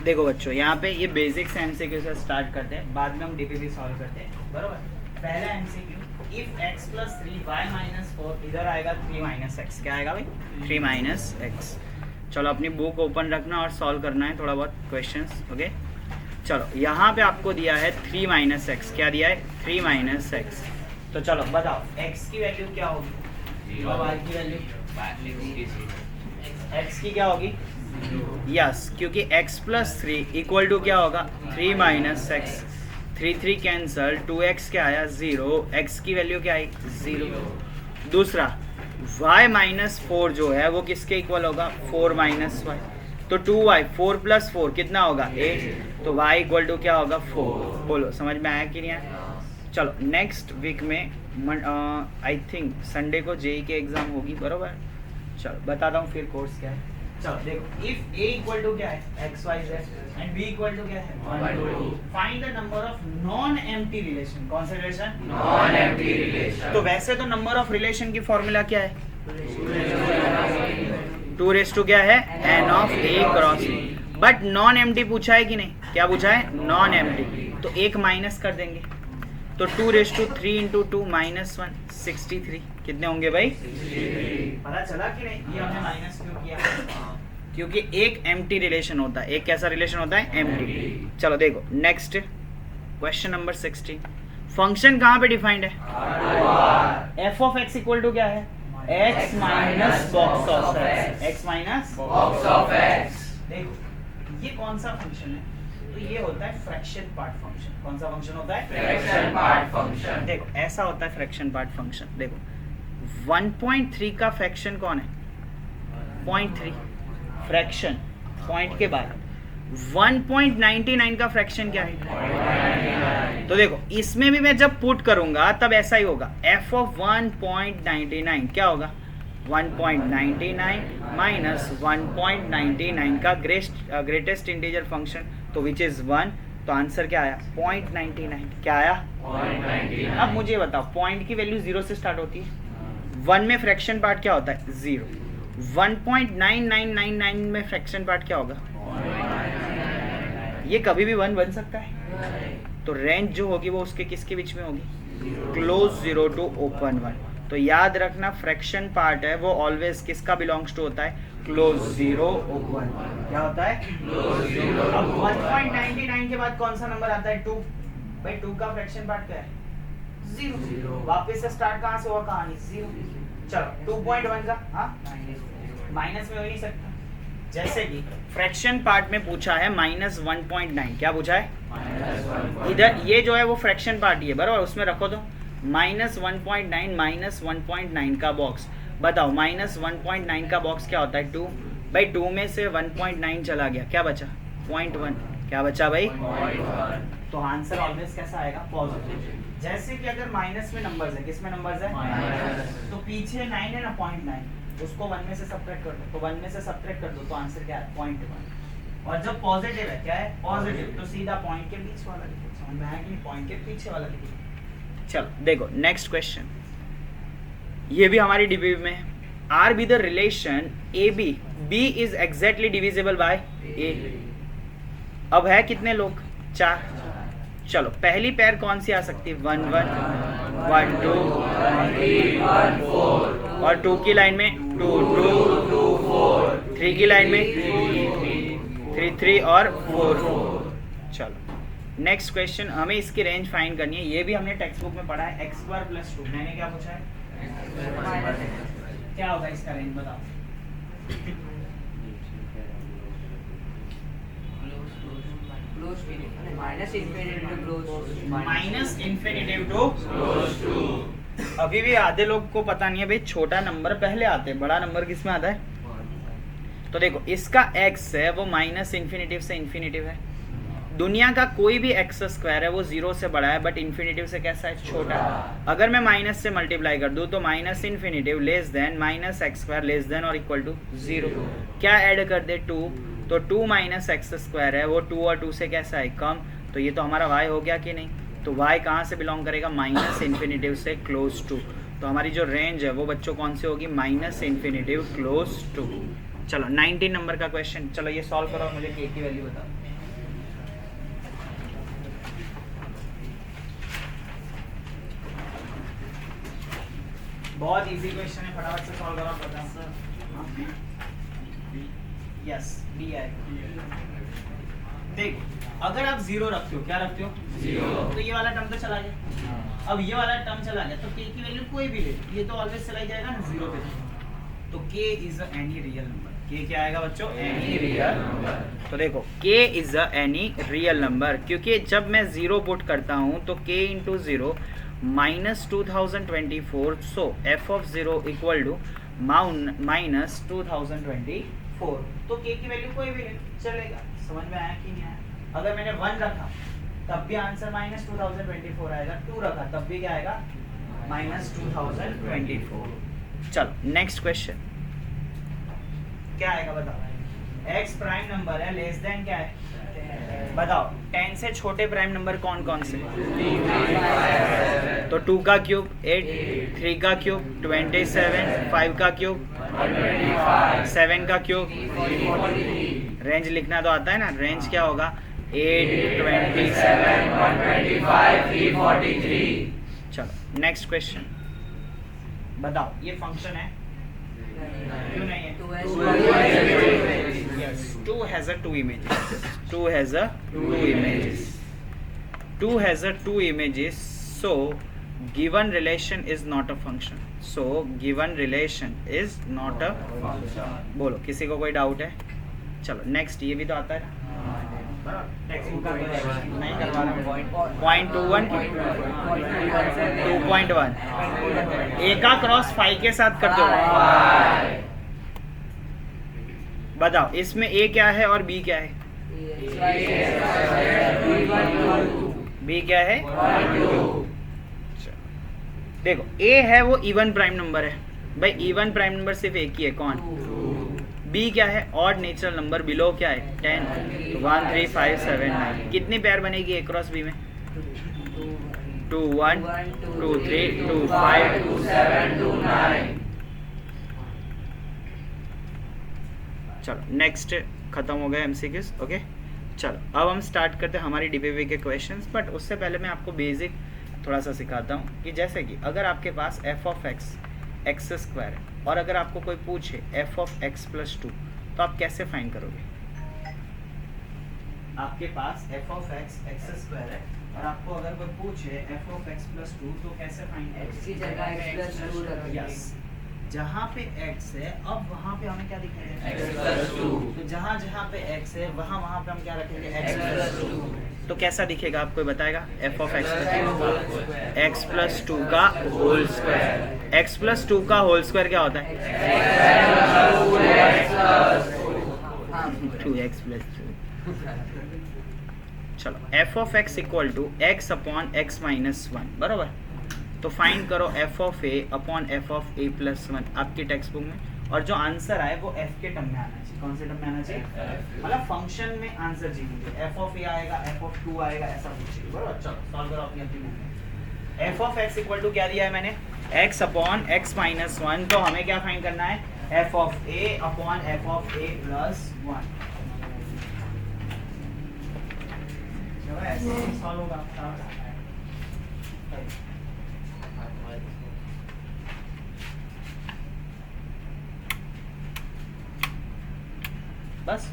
देखो बच्चों, यहाँ पे ये बेसिक से एमसीक्यू से स्टार्ट करते हैं, बाद में हम डीपीपी सॉल्व करते हैं, बरोबर। पहला एमसीक्यू, इफ x + 3y - 4, इधर आएगा 3 - x, क्या आएगा भाई 3 - x। चलो अपनी बुक ओपन रखना और सॉल्व करना है थोड़ा बहुत क्वेश्चंस, ओके। चलो यहाँ पे आपको दिया है 3 - x, क्या दिया है 3 - x। तो चलो बताओ x की वैल्यू क्या होगी और y की वैल्यू, x की क्या होगी यस, क्योंकि x + 3 = क्या होगा 3 - x। 3 कैंसल, 2x क्या आया 0, x की वैल्यू क्या आई 0। दूसरा y - 4 जो है वो किसके इक्वल होगा 4 - y, तो 2y 4 + 4 कितना होगा 8, तो y = क्या होगा 4। बोलो समझ में आया कि नहीं आया। चलो नेक्स्ट वीक में आई थिंक संडे को जेई की एग्जाम होगी, बरोबर। चलो बताता हूँ फिर कोर्स क्या है। चलो देखो, इफ a = क्या है x y z and b = क्या है 1 2, find the number of non empty relation. कौन सा रिलेशन, नॉन एम्प्टी रिलेशन। तो वैसे तो नंबर ऑफ रिलेशन की फॉर्मूला क्या है 2 क्या है n of a cross b, but non empty पूछा है कि नहीं, क्या पूछा है नॉन एम्प्टी, तो एक माइनस कर देंगे, तो 2 × 3 × 2 - 1 63 कितने होंगे भाई 63। पता चला कि नहीं ये हमने माइनस क्यों किया, क्योंकि एक एम्प्टी रिलेशन होता है, एक कैसा रिलेशन होता है एम्प्टी। चलो देखो नेक्स्ट क्वेश्चन नंबर 16, फंक्शन कहाँ पे डिफाइंड है f of x = क्या है x - box of x, x - box of x। देखो ये कौन सा फंक्शन है, तो ये होता है फ्रैक्शन पार्ट फंक्शन। कौन सा फंक्शन होता है फ्रैक्शन पार्ट फंक्शन। देखो ऐसा होता है फ्रैक्शन पार्ट फंक्शन। देखो 1.3 का फ्रैक्शन कौन है 0.3, फ्रैक्शन पॉइंट के बाद 1.99 का फ्रैक्शन क्या है, तो देखो इसमें भी मैं जब पुट करूंगा तब ऐसा ही होगा, f of 1.99 क्या होगा 1.99 माइनस 1.99 का ग्रेटेस्ट इंटीजर फंक्शन, तो विच इज 1, तो आंसर क्या आया 0.99, क्या आया 0.99। अब मुझे बताओ पॉइंट की वैल्यू 0 से स्टार्ट होती है, 1 में फ्रैक्शन पार्ट क्या होता है 0, 1.9999 में फ्रैक्शन पार्ट क्या होगा, ये कभी भी 1 बन सकता है, तो रेंज जो होगी वो उसके किसके बीच में होगी क्लोज 0 टू ओपन 1। तो याद रखना फ्रैक्शन पार्ट है वो ऑलवेज किसका बिलोंग्स टू होता है क्लोज 0 ओपन 1, क्या होता है क्लोज 0। अब 1.99 के बाद कौन सा नंबर आता है 2, भाई 2 का फ्रैक्शन पार्ट क्या है 0, वापस से स्टार्ट कहां से हुआ कहानी 0। चलो 2.1 का हाँ माइनस में हो नहीं सकता, जैसे कि फ्रैक्शन पार्ट में पूछा है -1.9, क्या पूछा है इधर ये जो है वो फ्रैक्शन पार्ट ही है बराबर, उसमें रखो तो -1.9 -1.9 का बॉक्स, बताओ -1.9 का बॉक्स क्या होता है 2, भाई 2 में से 1.9 चला गया, क्या बचा 0.1, क्या बचा भाई 0.1। तो आंसर ऑलवेज कैसा आएगा पॉजिटिव। जैसे कि अगर माइनस में नंबर्स है, किस में नंबर्स है माइनस, तो पीछे 9 है ना 0.9, उसको 1 में से सब्ट्रैक्ट कर दो, तो 1 में से सब्ट्रैक्ट कर दो तो आंसर क्या है 0.1। और जब पॉजिटिव है क्या है पॉजिटिव, तो सीधा पॉइंट के बीच वाला लिखो, समझ में आया कि पॉइंट के पीछे वाला लिखो। चलो देखो नेक्स्ट क्वेश्चन, ये भी हमारी डीपीपी में है, R be the relation a b, b is exactly divisible by a. अब है कितने लोग 4, चलो पहली पेयर कौन सी आ सकती है 1 1 1 2 1 4 और 2 की लाइन में 2 2 2 4 3 की लाइन में 3 3 और 4। चलो नेक्स्ट क्वेश्चन, हमें इसकी रेंज फाइंड करनी है, ये भी हमने टेक्स्ट बुक में पढ़ा है x² + 2, मैंने क्या पूछा है क्या होगा इसका रेंज बताओ -∞ टू क्लोज टू। अभी भी आधे लोग को पता नहीं है भाई छोटा नंबर पहले आते हैं, बड़ा नंबर किस में आता है, तो देखो इसका x है वो -∞ से इन्फिनिटिव है, दुनिया का कोई भी x² है वो 0 से बड़ा है बट इन्फिनिटिव से कैसा है छोटा है। अगर मैं माइनस से मल्टीप्लाई कर दूं तो -∞ less than -x² less than और इक्वल टू 0, क्या ऐड कर दे 2, तो 2 - x² है वो 2 और 2 से कैसा है कम, तो ये तो हमारा y हो गया कि नहीं, तो y कहाँ से बिलोंग करेगा -∞ से क्लोज टू, तो हमारी जो रेंज है वो बच्चों कौन सी होगी -∞ क्लोज टू। चलो 19 नंबर का क्वेश्चन, चलो ये सॉल्व करो और मुझे k की वैल्यू बताओ। बहुत इजी क्वेश्चन है, फटाफट से सॉल्व करो। पता यस बी आएगा। देखो अगर आप जीरो रखते हो, क्या रखते हो? जीरो। तो ये वाला टर्म तो चला गया। अब ये वाला टर्म चला गया तो k की वैल्यू कोई भी ले, ये तो ऑलवेज चला ही जाएगा ना जीरो पे। तो k is any real number. k क्या आएगा बच्चों? Any real number. तो देखो k is any real number, क्योंकि जब मैं जीरो पुट करता हूँ तो k into zero minus 2024, so f of zero equal to minus 2024। तो k की वैल्यू कोई भी ले चलेगा। समझ में आया कि नहीं आया? अगर मैंने 1 रखा तब भी आंसर माइनस 2024 आएगा, 2 रखा तब भी क्या आएगा? माइनस 2024। चलो नेक्स्ट क्वेश्चन क्या आएगा बताओ। x प्राइम नंबर है, लेस देन क्या है बताओ। 10 से छोटे प्राइम नंबर कौन कौन से? तो 2 का क्यूब 8, 3 का क्यूब 27, 5 का क्यूब 7 का क्यूब। रेंज लिखना तो आता है ना, रेंज क्या होगा? 8, 27, 125, 343। चलो नेक्स्ट क्वेश्चन बताओ। ये फंक्शन है क्यों नहीं है? 2 has a 2 images. 2 has a 2 images. 2 has a 2 images. So given relation is not a function. So given relation is not a बोलो किसी को कोई डाउट है? चलो नेक्स्ट, ये भी तो आता है ना। नहीं करवा रहा हूँ। 0.21 2.1 a का क्रॉस 5 के साथ कर दो। बताओ इसमें a क्या है और b क्या है? b क्या है? देखो a है वो इवन प्राइम नंबर है भाई। इवन प्राइम नंबर सिर्फ एक ही है, कौन? b क्या है? Odd natural number. बिलो क्या है? 10। तो 1 3 5 7 9। कितनी पेयर बनेगी a क्रॉस b में? 2 1 2 3 2 5 2 7 2 9। चलो नेक्स्ट खत्म हो गया एमसीक्यूज। ओके चलो अब हम स्टार्ट करते हैं हमारी डीपीवी के क्वेश्चंस। बट उससे पहले मैं आपको बेसिक थोड़ा सा सिखाता हूँ कि जैसे कि अगर आपके पास f of x x square है और अगर आपको कोई पूछे f ऑफ x प्लस 2 तो आप कैसे फाइंड करोगे? आपके पास f of x x square है और आपको अगर कोई पूछे f ऑफ x प्लस 2 तो कैसे फाइंड करोगे? x की जगह x प्लस 2 रखेंगे। यस, जहाँ पे x है अब वहाँ पे हमें क्या दिखाएंगे? x plus 2। तो जहाँ जहाँ पे x है वहाँ वहाँ पे हम क्या रखेंगे? x plus 2। तो कैसा दिखेगा आपको बताएगा? f ऑफ x प्लस 2 का होल स्क्वायर। x प्लस 2 का होल स्क्वायर क्या होता है? 2x plus 2। चलो f of x equal to x upon x minus 1 बराबर। तो फाइंड करो f of a upon f of a plus 1 आपकी टेक्स्ट बुक में, और जो आंसर आए वो f के टर्म में आना चाहिए। कौन से टर्म में आना चाहिए? मतलब फंक्शन में आंसर चाहिए। f ऑफ a आएगा, f ऑफ 2 आएगा, ऐसा कुछ चाहिए बराबर। चलो सॉल्व करो अपनी अपनी बुक में। f of x equal to क्या दिया है मैंने? x upon x minus 1। तो हमें क्या फाइंड करना है? f of a upon f of a plus 1। चलो ऐसे सॉल्व होगा। बस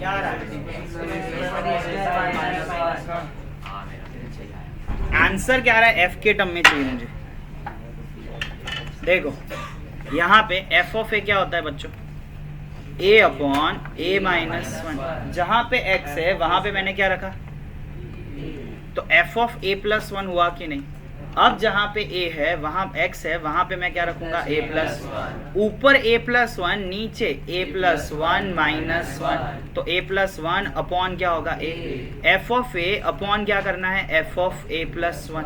क्या रहा आंसर क्या रहा है? एफ के टर्म में चाहिए मुझे। देखो यहाँ पे एफ ऑफ ए क्या होता है बच्चों? ए अपॉन ए माइनस वन। जहां पे एक्स है वहां पे मैंने क्या रखा? तो f of A plus one हुआ कि नहीं? अब जहां पे ए है वहां एक्स है, वहां पे मैं क्या रखूंगा? ए प्लस। ऊपर ए प्लस वन, नीचे ए प्लस वन माइनस वन। तो ए प्लस वन अपॉन क्या होगा? ए। एफ ऑफ ए अपॉन क्या करना है? F of A plus one.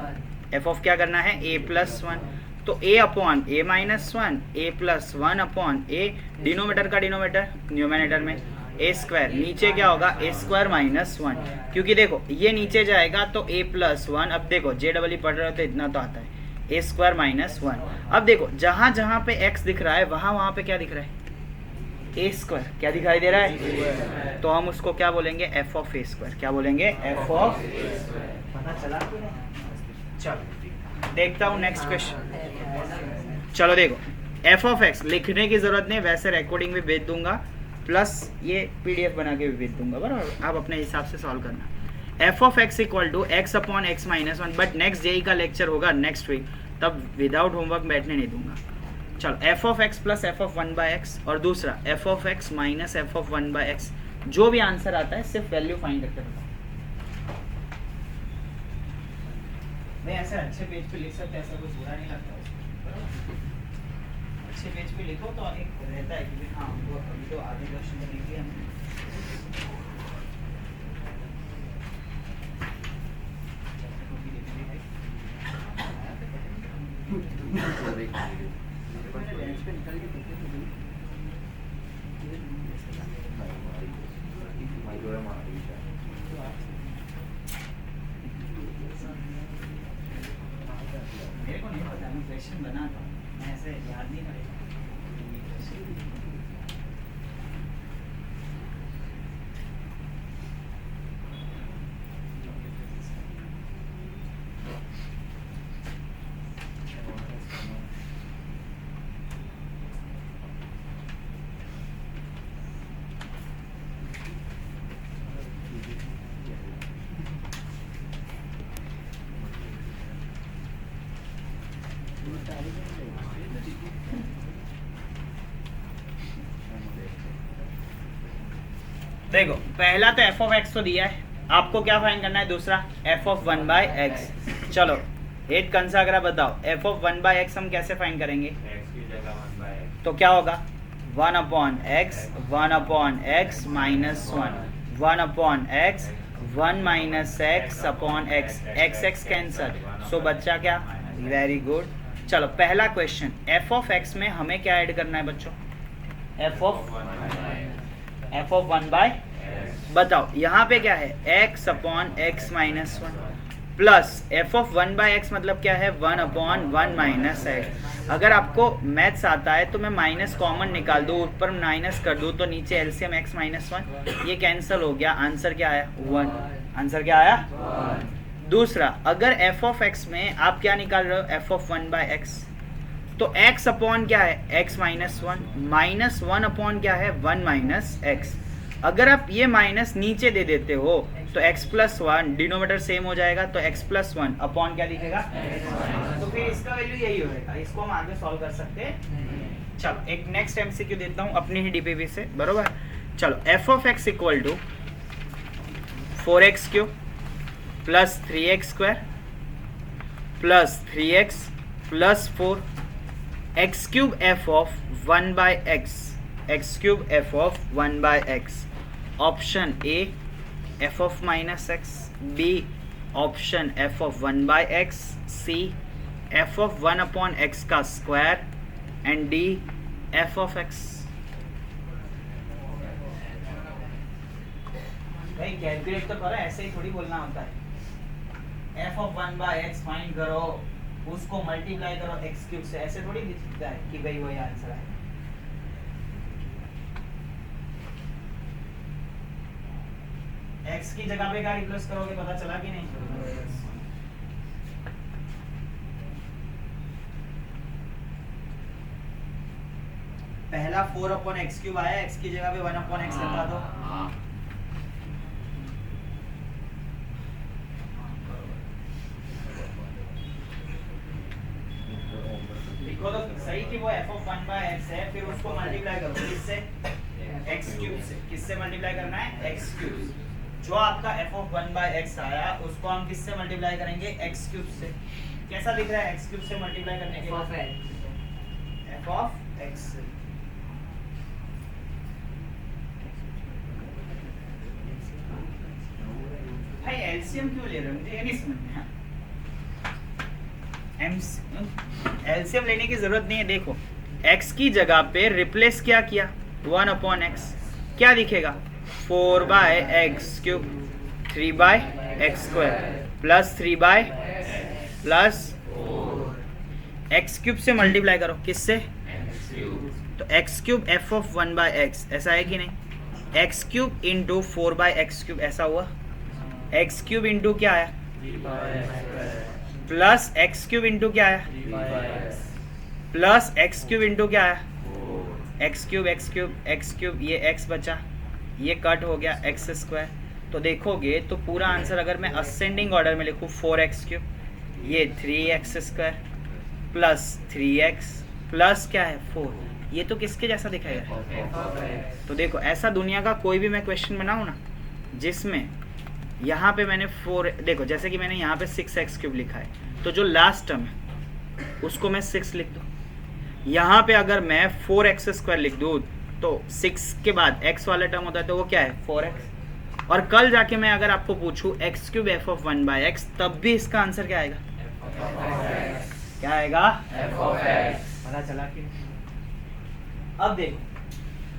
F of क्या करना है? ए प्लस वन। तो ए अपॉन ए माइनस वन, ए प्लस वन अपॉन ए, डिनोमीटर का डिनोमीटर न्यूमरेटर में ए स्क्वायर, नीचे क्या होगा? ए स्क्वायर माइनस वन। क्योंकि देखो ये नीचे जाएगा तो ए प्लस वन। अब देखो जे डबल ई पढ़ रहे हो तो इतना तो आता है, ए स्क्वायर माइनस वन। अब देखो जहां जहां पे एक्स दिख रहा है वहां पे क्या दिख रहा है? ए स्क्वायर। क्या दिखाई दे रहा है? तो हम उसको क्या बोलेंगे? F of A square. क्या बोलेंगे? F of. पता चला? चलो देखता हूँ नेक्स्ट क्वेश्चन। चलो देखो एफ ऑफ एक्स लिखने की जरूरत नहीं, वैसे रिकॉर्डिंग भी भेज दूंगा, प्लस ये पीडीएफ बना के भी भेज दूंगा, बराबर? आप अपने हिसाब से सॉल्व करना। F of x equal to x upon x minus one. But next JEE का लेक्चर होगा नेक्स्ट वीक, तब विदाउट होमवर्क बैठने नहीं दूंगा। चलो f of x plus f of one by x, और दूसरा f of x minus f of one by x. जो भी आंसर आता है सिर्फ वैल्यू फाइंड करके बताओ। नहीं ऐसे अच्छे पेज पे लिख सकते, ऐसा कुछ बुरा नहीं लगता उसमें। अच्छे पेज पे लिखो तो एक रहता है कि हाँ हमको अभी तो आधे क्वेश्चन तो लिख लिया हमने। मेरे को नहीं पता, मैं क्वेश्चन बना था, मैं ऐसे याद नहीं करेगा। देखो पहला तो एफ ऑफ एक्स तो दिया है, आपको क्या फाइंड करना है? दूसरा f of one by x. चलो एट कंसागरा बताओ, f of one by x हम कैसे फाइंड करेंगे? तो क्या होगा? One upon x minus one, one upon x, one minus x upon x, x x cancel, so बच्चा क्या? Very good. चलो पहला क्वेश्चन, एफ ऑफ एक्स में हमें क्या ऐड करना है बच्चों? एफ ऑफ वन बाय, बताओ यहाँ पे क्या है? X upon x minus one, plus f of one by x मतलब क्या है? One upon one minus x. अगर आपको मैथ्स आता है तो मैं माइनस कॉमन निकाल दूँ, ऊपर माइनस कर दूँ तो नीचे एलसीएम एक्स माइनस वन, ये कैंसिल हो गया। आंसर क्या आया? वन। आंसर क्या आया? दूसरा, अगर एफ ऑफ एक्स में आप क्या निकाल रहे हो? F of one by x, तो x अपॉन क्या है? x minus one, minus one upon क्या है? One minus x. अगर आप ये माइनस नीचे दे देते हो तो x plus one, denominator same हो जाएगा, तो x प्लस वन अपॉन क्या दिखेगा? तो फिर इसका वैल्यू यही होगा, इसको हम आगे सॉल्व कर सकते हैं। चलो एक नेक्स्ट एमसीक्यू देता हूँ अपनी ही डीपीपी से, बरोबर? चलो f of x equal to 4x cube plus 3x square plus 3x plus 4 x cube f of 1 by x, x cube f of 1 by x. Option a f of minus x, b option f of 1 by x, c f of 1 upon x का square, and d f of x. Calculate तो करो, ऐसे ही थोड़ी बोलना होता है। f of 1 bye x find करो, उसको मल्टीप्लाई करो x क्यूब से, ऐसे थोड़ी दिखता है कि भाई वही आंसर है। x की जगह पे क्या रिप्लेस करोगे, पता चला कि नहीं? पहला 4/x³ आया, x की जगह पे 1/x लगा दो। लिखो तो सही कि वो f ऑफ 1 बाय x है, फिर उसको मल्टीप्लाई करो किससे? x³ से। किससे मल्टीप्लाई करना है? x³। जो आपका f ऑफ 1 बाय x आया, उसको हम किससे मल्टीप्लाई करेंगे? x³ से। कैसा दिख रहा है x³ से मल्टीप्लाई करने के बाद? f of x। भाई एलसीएम क्यों ले रहे हो, मुझे ये नहीं समझ में। एलसीएम लेने की जरूरत नहीं है। देखो x की जगह पे रिप्लेस क्या किया? 1/x। क्या दिखेगा? 4/x³ 3/x² plus 3 plus x³ से मल्टीप्लाई करो किससे? तो x³ f ऑफ 1/x, ऐसा है कि नहीं? x³ इंटू 4/x³ ऐसा हुआ। x³ इंटू क्या आया? प्लस x³ इंटू क्या आया? प्लस x³ इंटू क्या आया? x³ ये x बचा, ये कट हो गया x²। तो देखोगे तो पूरा आंसर अगर मैं असेंडिंग ऑर्डर में लिखूँ 4x³ ये 3x² प्लस 3x प्लस क्या है 4, ये तो किसके जैसा दिखाएगा? तो देखो ऐसा दुनिया का कोई भी मैं क्वेश्चन बनाऊँ ना जिसमें यहाँ पे मैंने 4, देखो जैसे कि मैंने यहाँ पे 6x³ लिखा है, तो जो लास्ट टर्म है उसको मैं 6 लिख दूँ। यहाँ पे अगर मैं 4x² लिख दूँ तो 6 के बाद x वाला टर्म होता है तो वो क्या है? 4x। और कल जाके मैं अगर आपको पूछूं x³ f ऑफ 1/x, तब भी इसका आंसर क्या आएगा? क्या आएगा? f of x। पता चला कि? अब देखो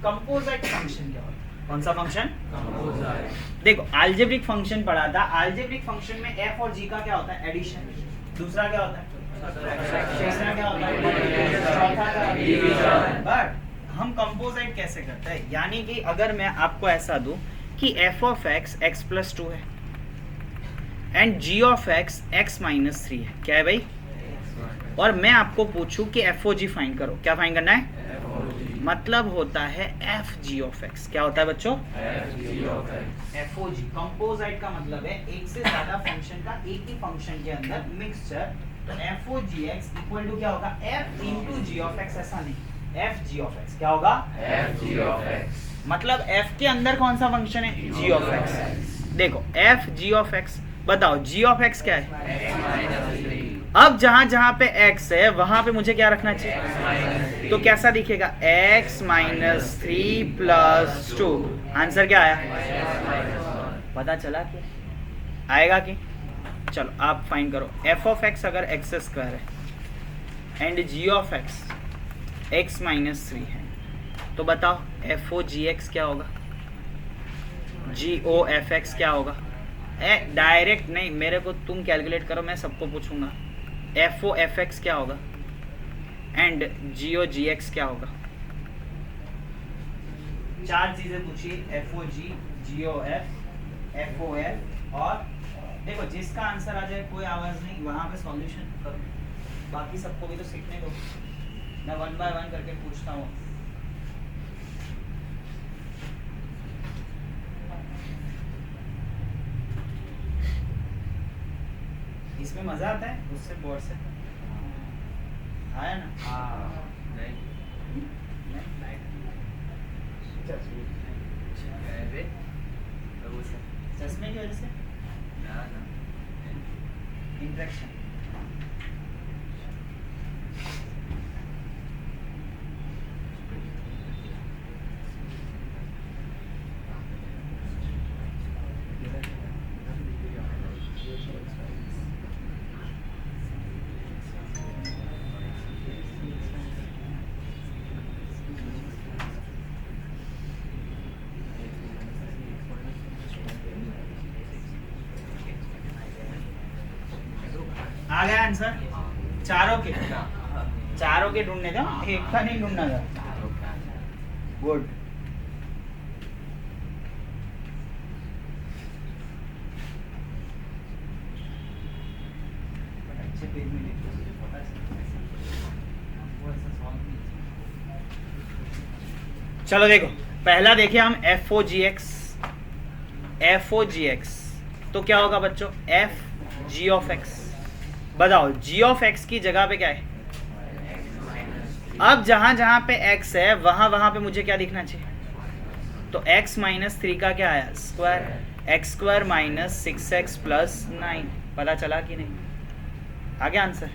कंपोजिट फंक्शन क्या होता है? कौन सा फंक्शन? देखो अलजेब्रिक फंक्शन पढ़ा था। अलजेब्रिक फंक्शन में f और g का क्या होता है? एडिशन। दूसरा क्या होता है? तीसरा क्या होता है? चौथा क्या होता है? बट हम कंपोजिट कैसे करते हैं? यानी कि अगर मैं आपको ऐसा दूं कि f ऑफ x x+2 है and g of x x-3 है, क्या है भाई? और मैं आपको पूछूं कि FOG फाइंड करो, क्या फाइंड करना है? मतलब होता है FG ऑफ x। क्या होता है बच्चों? FOG। कंपोजिट का मतलब है एक से ज्यादा फंक्शन का एक ही फंक्शन के अंदर मिक्सचर। तो FOGX इक्वल टू क्या होगा? F into G of x, ऐसा नहीं, FG ऑफ x। क्या होगा? FG of x। मतलब f के अंदर कौन सा फंक्शन है? g of x। देखो FG ऑफ x, बताओ g ऑफ x क्या है? अब जहां जहां पे x है वहां पे मुझे क्या रखना चाहिए? तो कैसा दिखेगा? x-3 plus 2। आंसर क्या आया? पता चला कि आएगा कि? चलो आप फाइंड करो। f ऑफ x अगर x² है and g of x x-3 है, तो बताओ FOGX क्या होगा? GOFX क्या होगा? डायरेक्ट नहीं, मेरे को तुम कैलकुलेट करो, मैं सबको पूछूंगा। FOFX क्या होगा? एंड GOGX क्या होगा? 4 चीजें पूछिए, FOG, GOF, FOF, और देखो जिसका आंसर आ जाए कोई आवाज नहीं, वहां पे सॉल्यूशन करो। बाकी सबको भी तो सीखने दो, मैं 1 बाय 1 करके पूछता हूँ। इसमें मजा आता है, उससे बोर्ड से आया ना? चश्मे की वजह से इंट्रैक्शन। आ गया आंसर चारों के ढूंढने दो, एक का नहीं ढूंढना था। गुड। चलो देखो, पहला देखिए हम एफ ओ जी एक्स तो क्या होगा बच्चों, एफ जी ऑफ एक्स। बताओ जी ऑफ एक्स की जगह पे क्या है? अब जहां जहां पे x है वहां वहां पे मुझे क्या दिखना चाहिए? तो x माइनस 3 का क्या आया? Square, x square minus 6x plus 9। पता चला कि नहीं? आ गया आंसर।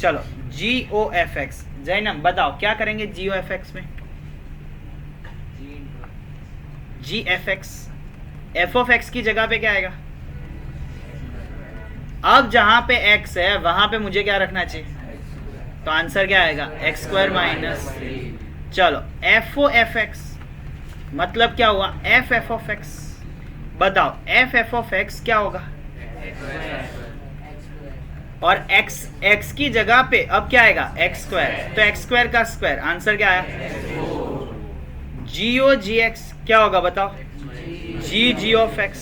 चलो g o f x, Jainam बताओ क्या करेंगे जी ओ एफ एक्स में? G f x, f of x की जगह पे क्या आएगा? अब जहां पे x है वहां पे मुझे क्या रखना चाहिए? तो आंसर क्या आएगा? X square minus 3। चलो एफ ओ एफ एक्स मतलब क्या हुआ? F F of x. बताओ एफ एफ ऑफ एक्स क्या होगा? और x की जगह पे अब क्या आएगा? एक्स स्क्वायर, तो एक्स स्क्वायर का स्क्वायर, आंसर क्या आया? जी ओ जी एक्स क्या होगा बताओ? जी ऑफ एक्स।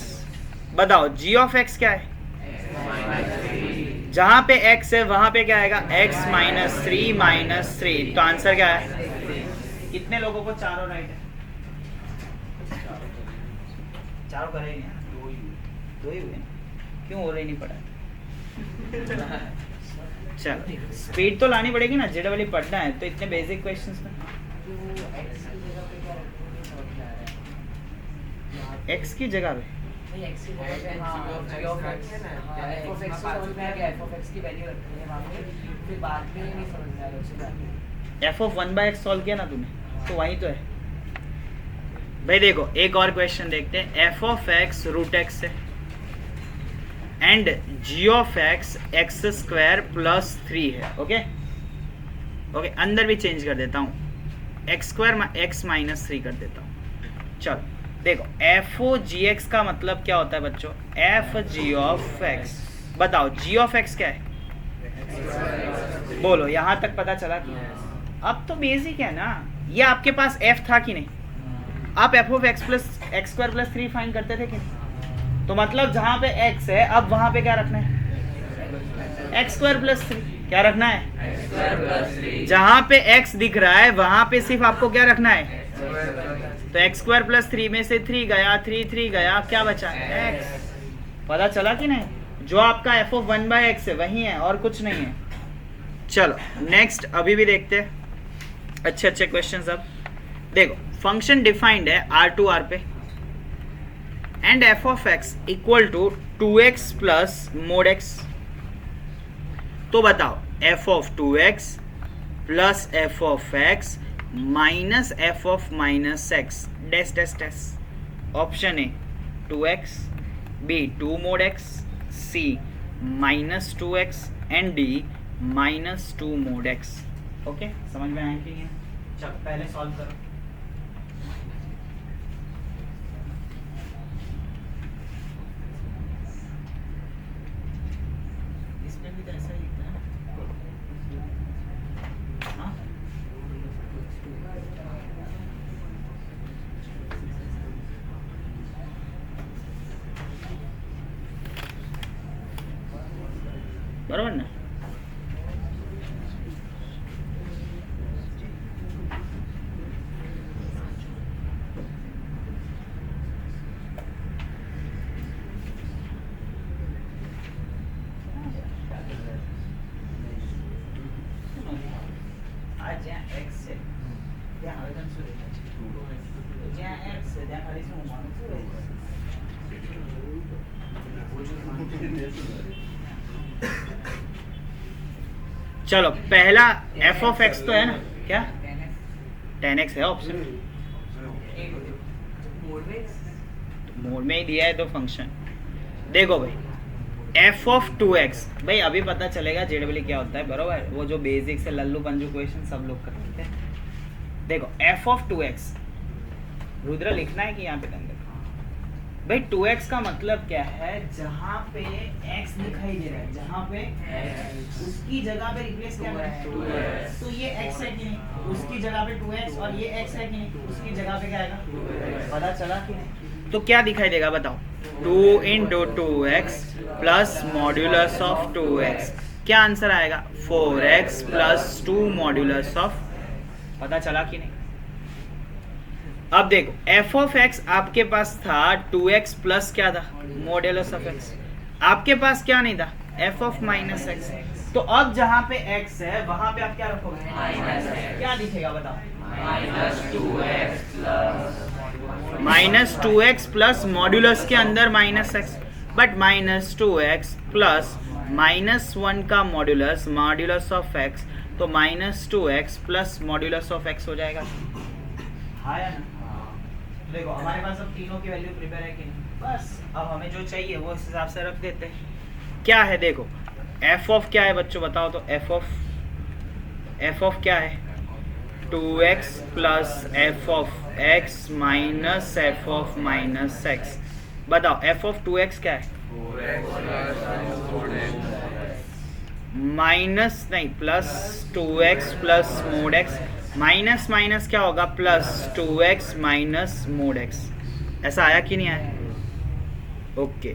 बताओ जी ऑफ एक्स क्या है? जहां पे x है वहां पे क्या आएगा? x माइनस 3 तो आंसर क्या है? कितने लोगों को चारों राइट है? चारों करेंगे, दो ही हुए, क्यों हो रही नहीं पड़ा? चलो स्पीड तो लानी पड़ेगी ना, जेडब्ल्यू पढ़ना है तो इतने बेसिक क्वेश्चंस में। x की जगह पे एफ ऑफ 1/x सॉल्व किया ना तूने, तो वही तो है भाई। देखो एक और क्वेश्चन देखते हैं। F of x root x है and g of x x square plus 3 है। ओके ओके, अंदर भी चेंज कर देता हूँ, एक्स स्क्वायर एक्स माइनस 3 कर देता हूँ। चलो देखो एफ ओ जी एक्स का मतलब क्या होता है बच्चों? F G of x. बताओ जी ऑफ एक्स क्या है? बोलो, यहां तक पता चला कि अब तो बेसिक है ना। ये आपके पास f था कि नहीं? आप F of x plus x square plus 3 find करते थे कि नहीं? तो मतलब जहां पे x है अब वहां पे क्या रखना है? X square plus 3। क्या रखना है? जहां पे x दिख रहा है वहां पे सिर्फ आपको क्या रखना है? तो एक्स स्क्वायर प्लस 3 में से 3 गया, 3 गया, क्या बचा? x। पता चला कि नहीं? जो आपका एफ ऑफ 1/x है वही है और कुछ नहीं है। चलो नेक्स्ट अभी भी देखते हैं अच्छे क्वेश्चंस। अब देखो फंक्शन डिफाइंड है R2R पे and f of x equal to 2x plus mod x। तो बताओ f of 2x plus f of x minus f of minus x dash dash dash. Option A 2x, B 2 mod x, C minus 2x and D minus 2 mod x। Okay, समझ में आया कि नहीं? चलो पहले solve करो। इसमें भी तो ऐसा ही लिखना है। हाँ? बराबर ना? आज જ્યાં x છે ત્યાં આવેદન શું રહેશે? તો જ્યાં x છે ત્યાં ખાલી શું માનું શું રહેશે? चलो पहला एफ ऑफ एक्स तो है ना, क्या 10x है ऑप्शन में, मोड में ही दिया है तो फंक्शन। देखो भाई एफ ऑफ 2x, भाई अभी पता चलेगा जेडब्ल्यू क्या होता है, बरोबर? वो जो बेसिक से लल्लू पंजू क्वेश्चन सब लोग करते हैं। देखो एफ ऑफ 2x, रुद्र लिखना है कि यहाँ पे भाई 2x का मतलब क्या है, जहाँ पे x दिखाई दे रहा है, जहाँ पे उसकी जगह पे रिप्लेस क्या करें 2x। तो ये x है कि नहीं, उसकी जगह पे 2x और ये x है कि नहीं, उसकी जगह पे क्या आएगा 2x। पता चला कि नहीं। तो क्या दिखाई देगा बताओ, 2 into 2x plus modulus of 2x, क्या आंसर आएगा 4x प्लस 2 मॉड्यूलस ऑफ, पता चला कि नहीं। अब देखो f ऑफ x आपके पास था 2x प्लस क्या था मॉड्यूलस ऑफ x, आपके पास क्या नहीं था f ऑफ माइनस x। तो अब जहां पे x है वहां पे आप क्या रखोगे माइनस x। क्या दिखेगा बताओ माइनस 2x प्लस मॉड्यूलस के अंदर minus x, but minus 2x plus -1 का मॉड्यूलस मॉड्यूलस ऑफ x, तो minus 2x plus modulus of x हो जाएगा। हाँ या ना, देखो हमारे पास अब तीनों की वैल्यू प्रिपेयर है कि नहीं, बस अब हमें जो चाहिए वो इस हिसाब से रख देते हैं। क्या है देखो f ऑफ क्या है बच्चों बताओ, तो f ऑफ क्या है 2x plus f of x minus f of minus x, बताओ f ऑफ 2x क्या है माइनस नहीं plus 2x plus mod x, minus minus क्या होगा plus 2x minus mode x, ऐसा आया कि नहीं आया। ओके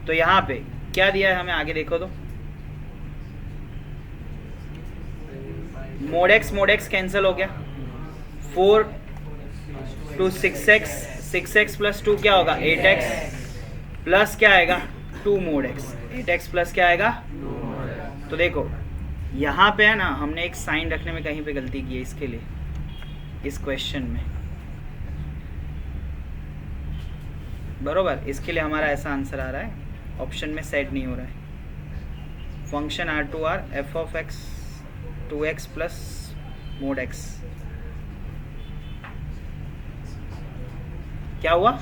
तो यहाँ पे क्या दिया है हमें, आगे देखो तो मोड x कैंसिल हो गया, 4 टू 6x प्लस 2 क्या होगा 8x प्लस क्या आएगा 2 मोड x, 8x प्लस क्या आएगा। तो देखो यहाँ पे है ना, हमने एक साइन रखने में कहीं पे गलती की है, इसके लिए इस क्वेश्चन में बरोबर, इसके लिए हमारा ऐसा आंसर आ रहा है, ऑप्शन में सेट नहीं हो रहा है। Function R2R f of x 2x plus mod x, क्या हुआ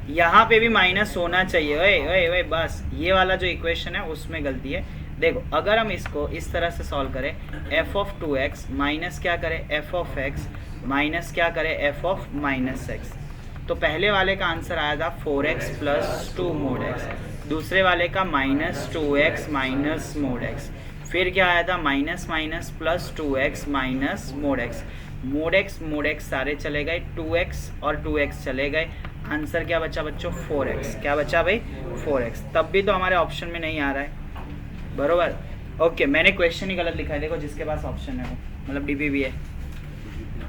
यहाँ पे भी माइनस होना चाहिए, ओए ओए ओए बस ये वाला जो इक्वेशन है उसमें गलती है। देखो अगर हम इसको इस तरह से सॉल्व करें, f ऑफ 2x माइनस क्या करें f ऑफ x माइनस क्या करें f ऑफ माइनस x, तो पहले वाले का आंसर आया था 4x प्लस 2 मोड x, दूसरे वाले का minus 2x minus mode x, फिर क्या आया था minus minus plus 2x minus mode x सारे चले गए, 2x और 2x चले गए, आंसर क्या बचा बच्चों 4x, क्या बचा भाई 4x, तब भी तो हमारे ऑप्शन में नहीं आ रहा है बरोबर। ओके मैंने क्वेश्चन ही गलत लिखा है, देखो जिसके पास ऑप्शन है वो मतलब डीपीवी है,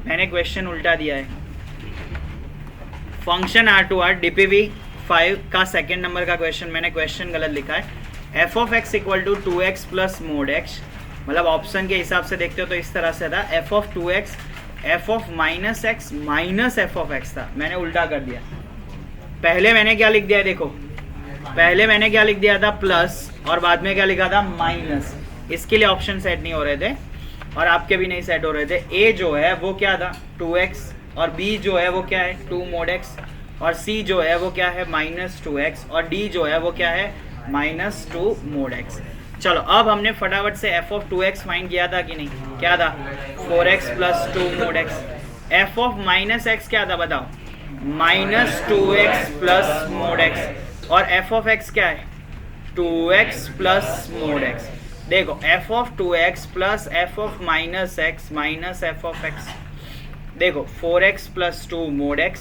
मैंने क्वेश्चन उल्टा दिया है। फंक्शन R2R डीपीवी 5 का सेकेंड नंबर का क्वेश्चन, मैंने क्वेश्चन गलत लिखा है, f of x equal to 2x plus mod x, मतलब ऑप्शन के हिसाब से देखते हो तो इस तरह से था, f of 2x f of minus x minus f of x था, मैंने उल्टा कर दिया। पहले मैंने क्या लिख दिया देखो, पहले मैंने क्या लिख दिया था प्लस और बाद में क्या लिखा था माइनस, इसके लिए ऑप्शन सेट नहीं हो रहे थे और आपके भी नहीं सेट हो रहे थे। a जो है वो क्या था 2x और b जो है वो क्या है 2 मोड x और c जो है वो क्या है माइनस 2x और d जो है वो क्या है माइनस 2 मोड x। चलो अब हमने फटाफट से f ऑफ 2x फाइंड किया था कि नहीं, क्या था 4x plus 2 mod x, f of minus x क्या था बताओ minus 2x plus mod x और f ऑफ x क्या है 2x प्लस मोड x। देखो f of 2x plus f of minus x minus f of x, देखो 4x plus 2 mod x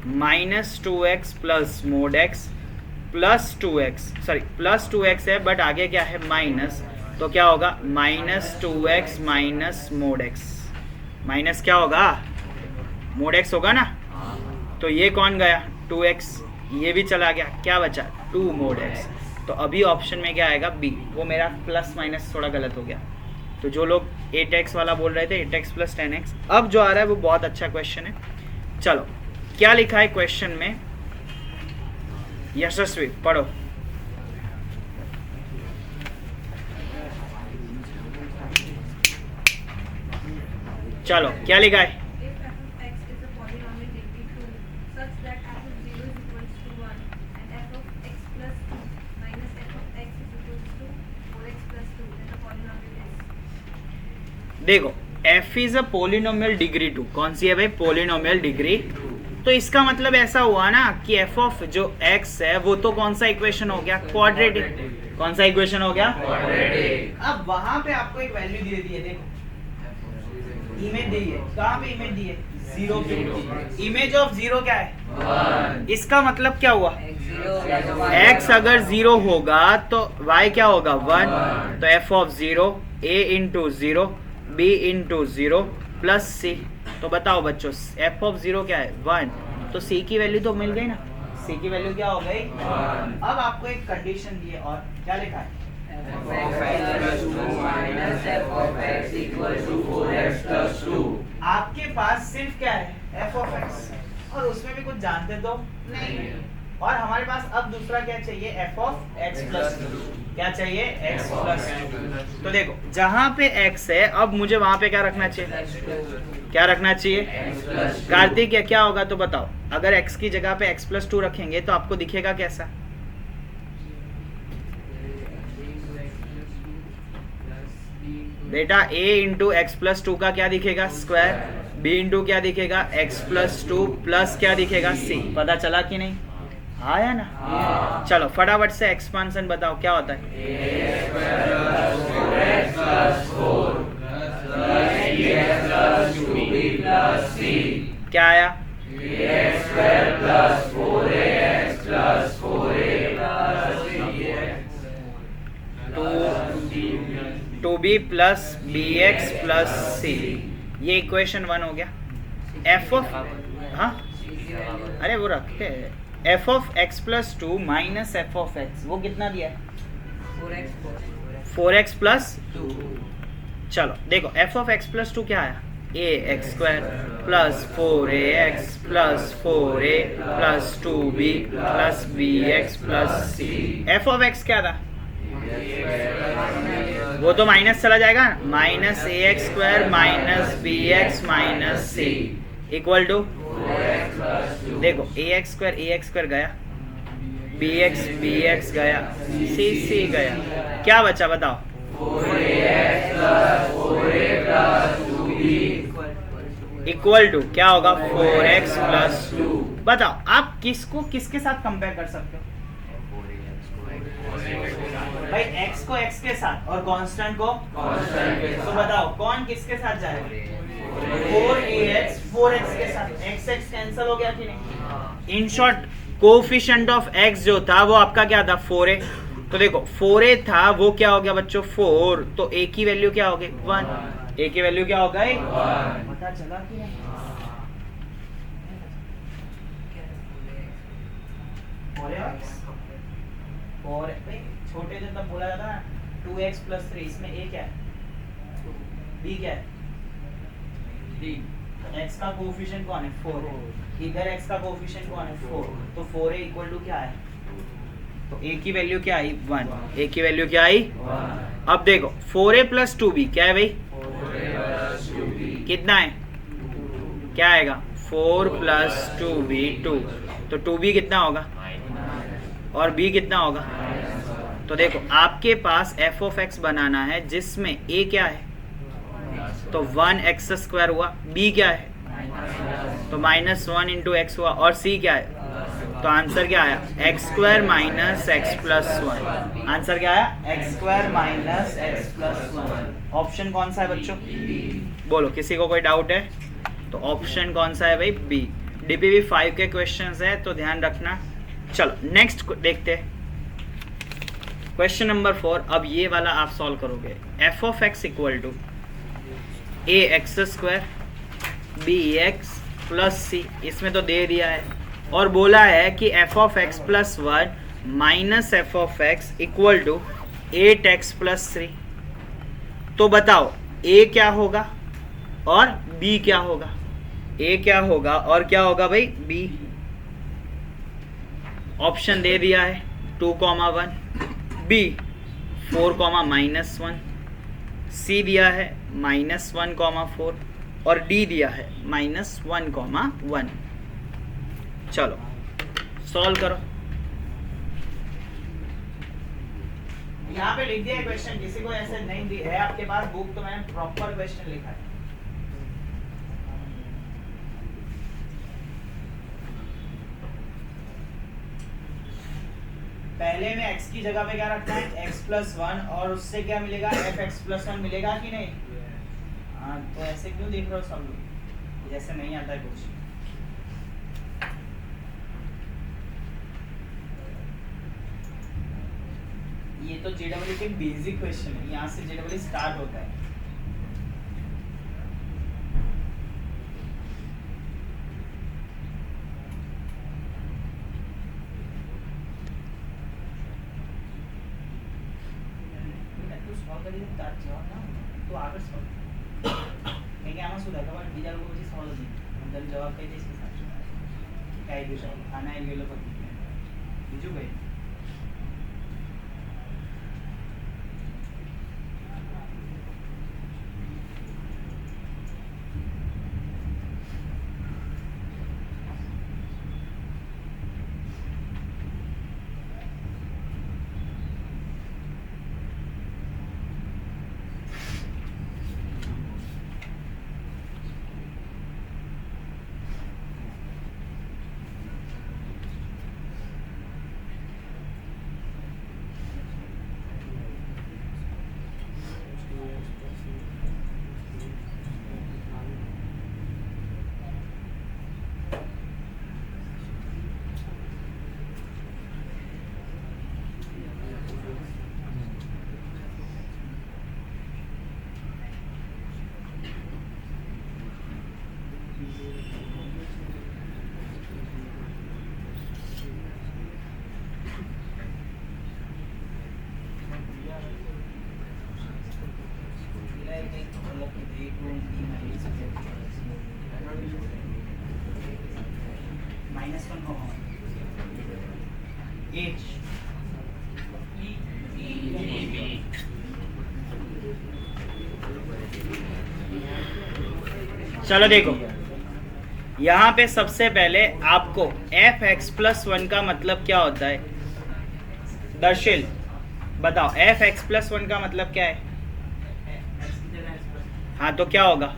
minus 2x plus mod x plus 2x sorry plus 2x है but आगे क्या है minus, तो क्या होगा minus 2x minus mode x, minus क्या होगा मोड x होगा ना, तो ये कौन गया 2x, ये भी चला गया, क्या बचा 2 मोड x, तो अभी ऑप्शन में क्या आएगा बी, वो मेरा प्लस माइनस थोड़ा गलत हो गया। तो जो लोग 8x वाला बोल रहे थे 8x प्लस 10x, अब जो आ रहा है वो बहुत अच्छा क्वेश्चन है। चलो क्या लिखा है क्वेश्चन में, यशस्वी पढ़ो। चलो क्या लिखा है, देखो f is a polynomial degree 2, कौन सी है भाई? Polynomial degree. तो इसका मतलब ऐसा हुआ ना कि f ऑफ जो x है वो तो कौन सा इक्वेशन हो गया? क्वाड्रेटिक। कौन सा इक्वेशन हो गया? क्वाड्रेटिक। अब वहां पे आपको एक वैल्यू दे दी है, देखो इमेज दी है, कहाँ पे इमेज दी है? 0 पे। इमेज ऑफ 0 क्या है? 1। इसका मतलब क्या हुआ? x x अगर 0 होगा तो y क्या होगा? 1। तो f of 0 a into 0 b into 0 plus c। तो बताओ बच्चों f ऑफ 0 क्या है? 1। तो c की वैल्यू तो मिल गई ना, c की वैल्यू क्या हो गई? 1। अब आपको एक कंडीशन दी है और क्या लिखा है? आपके पास सिर्फ क्या है? f ऑफ x, और उसमें भी कुछ जानते तो नहीं। और हमारे पास अब दूसरा क्या चाहिए? f of x plus 2। क्या चाहिए? x plus 2। तो देखो जहां पे x है अब मुझे वहां पे क्या रखना चाहिए? क्या रखना चाहिए? कार्तिक क्या होगा तो बताओ। अगर x की जगह पे x प्लस 2 रखेंगे तो आपको दिखेगा कैसा? बेटा a इंटू एक्स प्लस 2 का क्या दिखेगा? स्क्वायर। b इंटू क्या दिखेगा? x प्लस 2 प्लस क्या दिखेगा? c। पता चला कि नहीं? आया ना? चलो फटाफट से एक्सपांशन बताओ क्या होता है? क्या आया? 2b plus bx plus c। ये इक्वेशन 1 हो गया। f ऑफ अरे वो रखते हैं f of x plus 2 minus f of x, वो कितना दिया है? 4x plus 2। चलो देखो f ऑफ x प्लस 2 क्या आया? ax square plus 4ax plus 4a plus 2b plus bx plus c। f of x क्या था? वो तो माइनस चला जाएगा, minus ax square minus bx minus c equal to, देखो ax स्क्वायर गया, bx गया, c गया, क्या बचा बताओ? इक्वल टू क्या होगा? 4x plus 2। बताओ आप किसको किसके साथ कंपेयर कर सकते हो? भाई x को x के साथ और कांस्टेंट को कांस्टेंट के साथ। तो बताओ कौन किसके साथ जाएगा? 4x के साथ। x कैंसिल हो गया कि नहीं? In short coefficient of x जो था वो आपका क्या था? 4a। तो देखो 4a था वो क्या हो गया बच्चों? 4। तो a की वैल्यू क्या हो गई? 1। a की वैल्यू क्या हो गई? 1। पता चला कि नहीं? और छोटे जब बोला जाता है 2x प्लस 3, इसमें a क्या है? b क्या है? x का कोफिशिएंट कौन है? 4। इधर x का कोफिशिएंट कौन है? 4। तो 4a इक्वल टू क्या है? तो a की वैल्यू क्या आई? 1। a की वैल्यू क्या आई? 1। अब देखो 4a प्लस 2b क्या है भाई? कितना है? क्या आएगा? 4 प्लस 2b 2। तो 2b कितना होगा? और b कितना होगा? तो देखो आपके पास f ऑफ x बनाना है जिसमें a क्या है? तो 1x स्क्वायर हुआ। b क्या है? तो -1 इंटू एक्स हुआ। और c क्या है? तो आंसर क्या आया? X square minus x plus 1। Answer क्या आया? X square minus x plus 1। Option कौन सा है बच्चों? बोलो किसी को कोई डाउट है? तो ऑप्शन कौन सा है भाई? बी। डीपीवी 5 के क्वेश्चंस है तो ध्यान रखना। चलो नेक्स्ट देखते हैं क्वेश्चन नंबर 4। अब ये वाला आप सॉल्व करोगे। F of x equal to a x square b x plus c, इसमें तो दे दिया है और बोला है कि f of x plus 1 minus f of x equal to 8x plus 3। तो बताओ ए क्या होगा और बी क्या होगा? ए क्या होगा और क्या होगा भाई? बी। ऑप्शन दे दिया है 2,1, बी 4,-1, सी दिया है -1,4 और डी दिया है -1,1। चलो सॉल्व करो। यहाँ पे लिख दिया क्वेश्चन, किसी को ऐसे नहीं दी है आपके पास बुक तो मैंने प्रॉपर क्वेश्चन लिखा है। पहले में x की जगह पे क्या रखना है, x प्लस 1, और उससे क्या मिलेगा, fx प्लस 1 मिलेगा कि नहीं। हाँ तो ऐसे क्यों देख रहे हो सब लोग, जैसे नहीं आता है कुछ। ये तो जेडब्ल्यू के बेसिक क्वेश्चन है, यहाँ से जेडब्ल्यू स्टार्ट होता है। जवाब कई देश के साथ क्या है जवाब खाना है ये लोग बीजू भाई। चलो देखो यहाँ पे सबसे पहले आपको एफ एक्स प्लस 1 का मतलब क्या होता है, दर्शिल बताओ एफ एक्स प्लस 1 का मतलब क्या है। हाँ तो क्या होगा,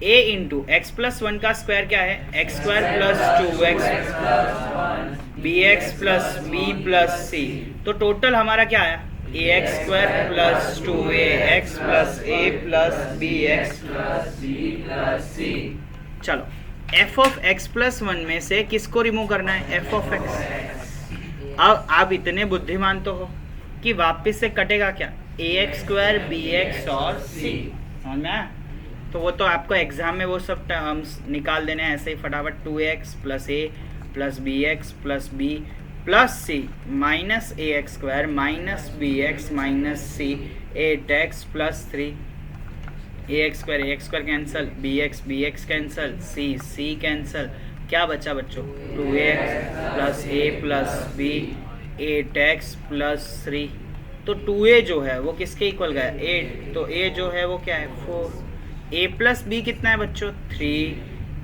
a इंटू एक्स प्लस 1 का स्क्वायर क्या है, x square plus 2x b x plus b plus c. तो टोटल हमारा क्या आया, a x square plus 2ax plus a plus b x plus b plus c. चलो एफ ऑफ एक्स प्लस 1 में से किसको रिमूव करना है, एफ ऑफ एक्स। अब आप इतने बुद्धिमान तो हो कि वापस से कटेगा क्या, ए एक्स स्क्वायर बी एक्स और सी। समझ में आया, तो वो तो आपको एग्जाम में वो सब टर्म्स निकाल देने हैं ऐसे ही फटाफट। 2x plus a plus b x plus b plus c minus a x square minus b x minus c 8x plus 3 a x square cancel, b x cancel, c cancel, क्या बचा बच्चों 2x plus a plus b 8x plus 3। तो 2a जो है वो किसके equal गया 8, तो a जो है वो क्या है 4। a प्लस बी कितना है बच्चों 3,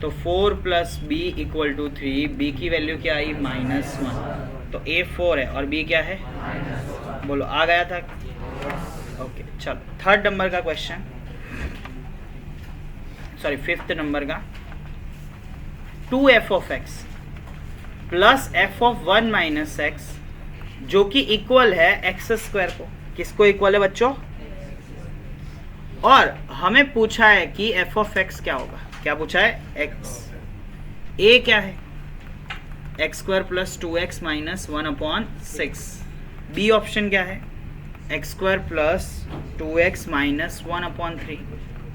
तो 4 plus B equal to 3, b की वैल्यू क्या आई -1, तो a 4 है और b क्या है बोलो आ गया था। ओके चलो थर्ड नंबर का क्वेश्चन, सॉरी फिफ्थ नंबर का, 2f of x plus f of 1 minus x जो कि इक्वल है एक्स स्क्वायर को, किसको इक्वल है बच्चों, और हमें पूछा है कि f ऑफ x क्या होगा, क्या पूछा है x, a क्या है x square plus 2x minus 1/6, b option क्या है x square plus 2x minus 1/3,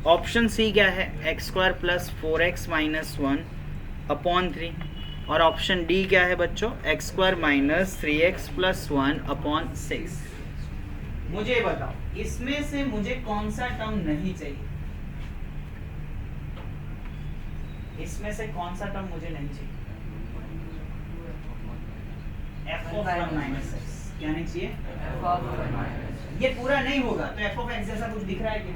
option C क्या है x square plus 4x minus 1/3, और ऑप्शन डी क्या है बच्चों x square minus 3x plus 1/6। मुझे बताओ इसमें से मुझे कौन सा टर्म नहीं चाहिए, इसमें से कौन सा टर्म मुझे नहीं चाहिए, f ऑफ 1 माइनस x क्या नहीं चाहिए, ये पूरा नहीं होगा तो f ऑफ x जैसा कुछ दिख रहा है क्या,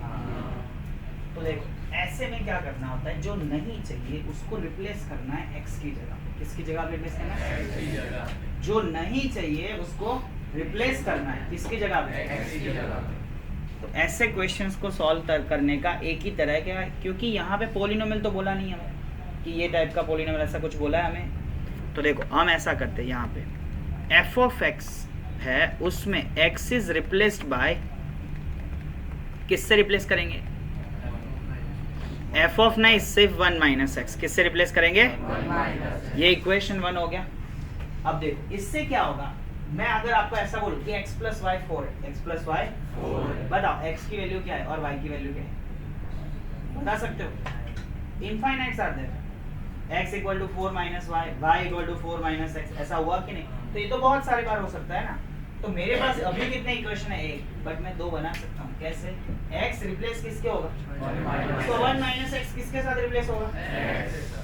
तो देखो ऐसे में क्या करना होता है, जो नहीं चाहिए उसको रिप्लेस करना है x की जगह पे। किसकी जगह रिप्लेस करना है? जो नहीं चाहिए उसको रिप्लेस करना है किसकी जगह पे? तो ऐसे क्वेश्चंस को सॉल्व करने का एक ही तरह क्या है, क्योंकि यहाँ पे पोलिनोमियल तो बोला नहीं हमें कि ये टाइप का पोलिनोमियल, ऐसा कुछ बोला है हमें। तो देखो हम ऐसा करते हैं, यहाँ पे एफ ऑफ एक्स है, उसमें x इज रिप्लेस्ड बाय, किससे रिप्लेस करेंगे? एफ ऑफ नहीं, सिर्फ 1 माइनस एक्स, किससे रिप्लेस करेंगे? ये इक्वेशन 1 हो गया। अब देखो इससे क्या होगा, मैं अगर आपको ऐसा बोलूं कि x प्लस वाई 4 है, x प्लस वाई 4, बताओ x की वैल्यू क्या है और y की वैल्यू क्या है? बता सकते हो? Infinites are there, x equal to 4 minus y, y equal to 4 minus x, ऐसा हुआ कि नहीं? तो ये तो बहुत सारे बार हो सकता है ना। तो मेरे पास अभी कितने इक्वेशन है? एक, बट मैं 2 बना सकता हूँ। कैसे? x रिप्लेस किसके होगा? तो 1 माइनस x किसके साथ रिप्लेस होगा?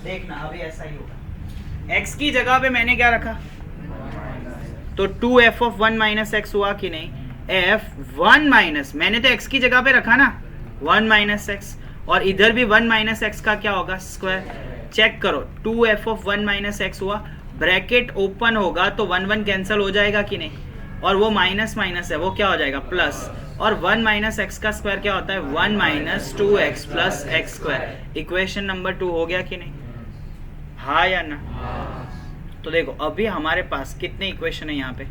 देखना अभी ऐसा ही होगा। x की जगह पे मैंने क्या रखा? तो 2f ऑफ 1 माइनस एक्स हुआ कि नहीं? f 1 माइनस, मैंने तो x की जगह पे रखा ना 1 माइनस एक्स, और इधर भी 1 माइनस एक्स का क्या होगा? स्क्वायर। चेक करो 2f ऑफ 1 माइनस एक्स हुआ, ब्रैकेट ओपन होगा तो 1 1 कैंसिल हो जाएगा कि नहीं? और वो माइनस माइनस है, वो क्या हो जाएगा? प्लस। और 1 माइनस एक्स का स्क्वायर क्या होता है? 1 minus 2x plus x square. Equation number 2 हो गया कि नहीं? हाँ या ना? तो देखो अभी हमारे पास कितने इक्वेशन है यहाँ पे?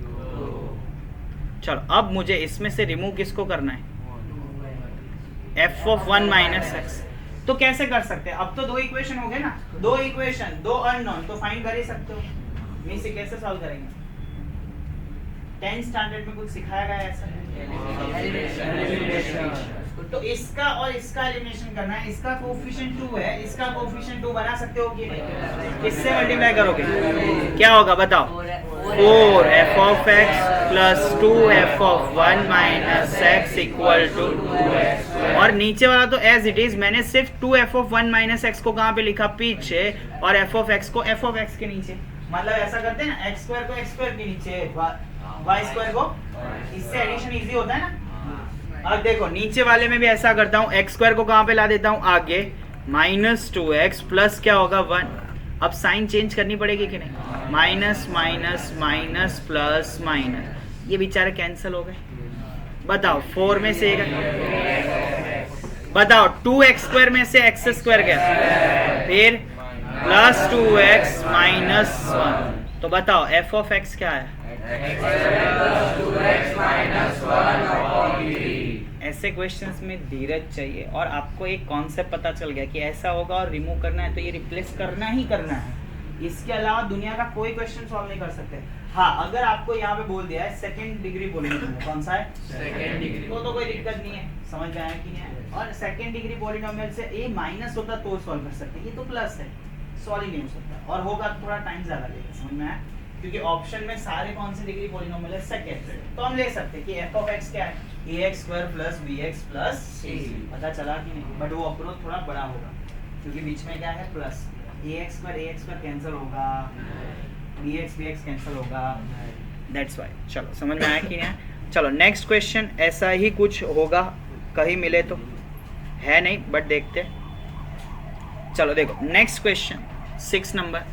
चलो अब मुझे इसमें से रिमूव किसको करना है? f of 1 minus x. तो कैसे कर सकते हैं? अब तो 2 इक्वेशन हो गए ना, 2 इक्वेशन 2 अननोन, तो फाइंड कर ही सकते हो। मैं इसे कैसे सॉल्व करेंगे? 10th स्टैंडर्ड में कुछ सिखाया गया है ऐसा? तो इसका और इसका एलिमिनेशन करना है। इसका कोएफिशिएंट 2 है, इसका कोएफिशिएंट 2 बना सकते हो कि नहीं? किससे मल्टीप्लाई करोगे? क्या होगा बताओ? 4f of x plus 2f of 1 minus x equal to, और नीचे वाला तो एज इट इज, मैंने सिर्फ 2f ऑफ 1 माइनस x को कहाँ पे लिखा? पीछे, और f ऑफ x को f ऑफ x के नीचे। मतलब ऐसा करते हैं ना, x स्क्वायर को x स्क्वायर के नीचे, y स्क्वायर को, इससे एडिशन इजी होता है ना। अब देखो नीचे वाले में भी ऐसा करता हूँ, x स्क्वायर को कहाँ पे ला देता हूँ? आगे, माइनस 2x प्लस क्या होगा? 1। अब साइन चेंज करनी पड़ेगी कि नहीं? Minus minus minus plus minus, ये बेचारे कैंसिल हो गए। बताओ 4 में से बताओ 2x स्क्वायर में से x स्क्वायर गया, फिर प्लस 2x माइनस 1। तो बताओ f ऑफ x क्या है? ऐसे क्वेश्चंस में धीरज चाहिए, और आपको एक कॉन्सेप्ट पता चल गया कि ऐसा होगा और रिमूव करना है तो ये रिप्लेस करना ही करना है। इसके अलावा दुनिया का कोई क्वेश्चन सॉल्व नहीं कर सकते। हाँ, अगर आपको यहाँ पे बोल दिया है सेकंड डिग्री पॉलिनोमियल, कौन सा है? सेकंड डिग्री, तो कोई दिक्कत नहीं है, समझ में आया कि नहीं आया? और सेकंड डिग्री पॉलिनोमियल से ए माइनस होता तो सॉल्व कर सकते, ये तो प्लस है, सॉल्व ही नहीं हो सकता, और होगा थोड़ा टाइम ज्यादा लगेगा। समझ में आया? क्योंकि ऑप्शन में सारे कौन सी डिग्री पॉलिनोमियल है? सेकंड। तो हम ले सकते हैं कि f ऑफ x क्या है? ax square plus bx plus c। पता चला कि नहीं? बट वो अप्रोच थोड़ा बड़ा होगा, क्योंकि बीच में क्या है? प्लस। ax स्क्वायर कैंसिल होगा, bx कैंसिल होगा, दैट्स व्हाई। चलो समझ में आया कि नहीं? चलो नेक्स्ट क्वेश्चन ऐसा ही कुछ होगा, कहीं मिले तो, है नहीं बट देखते। चलो देखो नेक्स्ट क्वेश्चन 6 नंबर,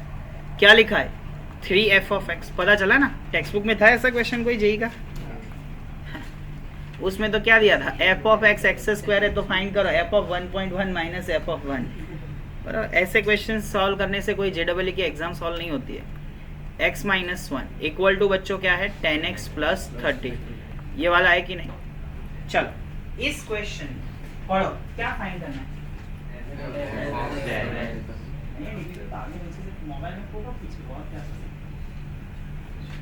क्या लिखा है? 3f of x। पता चला ना, टेक्स्ट बुक में था ऐसा क्वेश्चन कोई जेई का? उसमें तो क्या दिया था? f of x x square है तो फाइंड करो f of 1.1 minus f of 1। पर ऐसे क्वेश्चन सॉल्व करने से कोई जेडब्ल्यू की एग्जाम सॉल्व नहीं होती है। x माइनस 1 इक्वल टू बच्चों क्या है? 10x plus 30। ये वाला है कि नहीं? चलो इस क्वेश्चन पढ़ो, क्या फाइंड करना है? मोबाइल में फोटो खींच के बहुत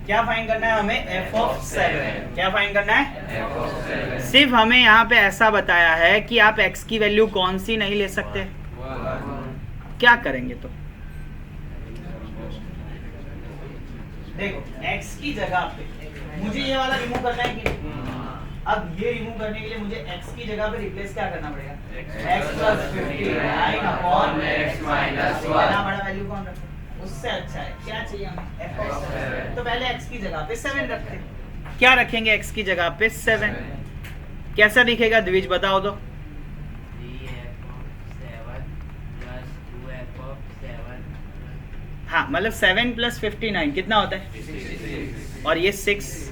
क्या फाइंड करना है हमें? f of 7। क्या फाइंड करना है? f of 7। सिर्फ हमें यहाँ पे ऐसा बताया है कि आप x की वैल्यू कौन सी नहीं ले सकते। क्या करेंगे तो? देखो x की जगह पे मुझे ये वाला रिमूव करना है कि नहीं? अब ये रिमूव करने के लिए मुझे x की जगह पे रिप्लेस क्या करना पड़ेगा? x plus 59 upon x minus 1। इतना बड़ा वैल्यू कौन रखता है? उससे अच्छा है, क्या चाहिए हमें? f of 7। तो पहले x की जगह पे 7 रखते हैं। क्या रखेंगे x की जगह पे? 7। कैसा दिखेगा द्विज बताओ तो? हाँ मतलब 7 + 59 कितना होता है, और ये 6,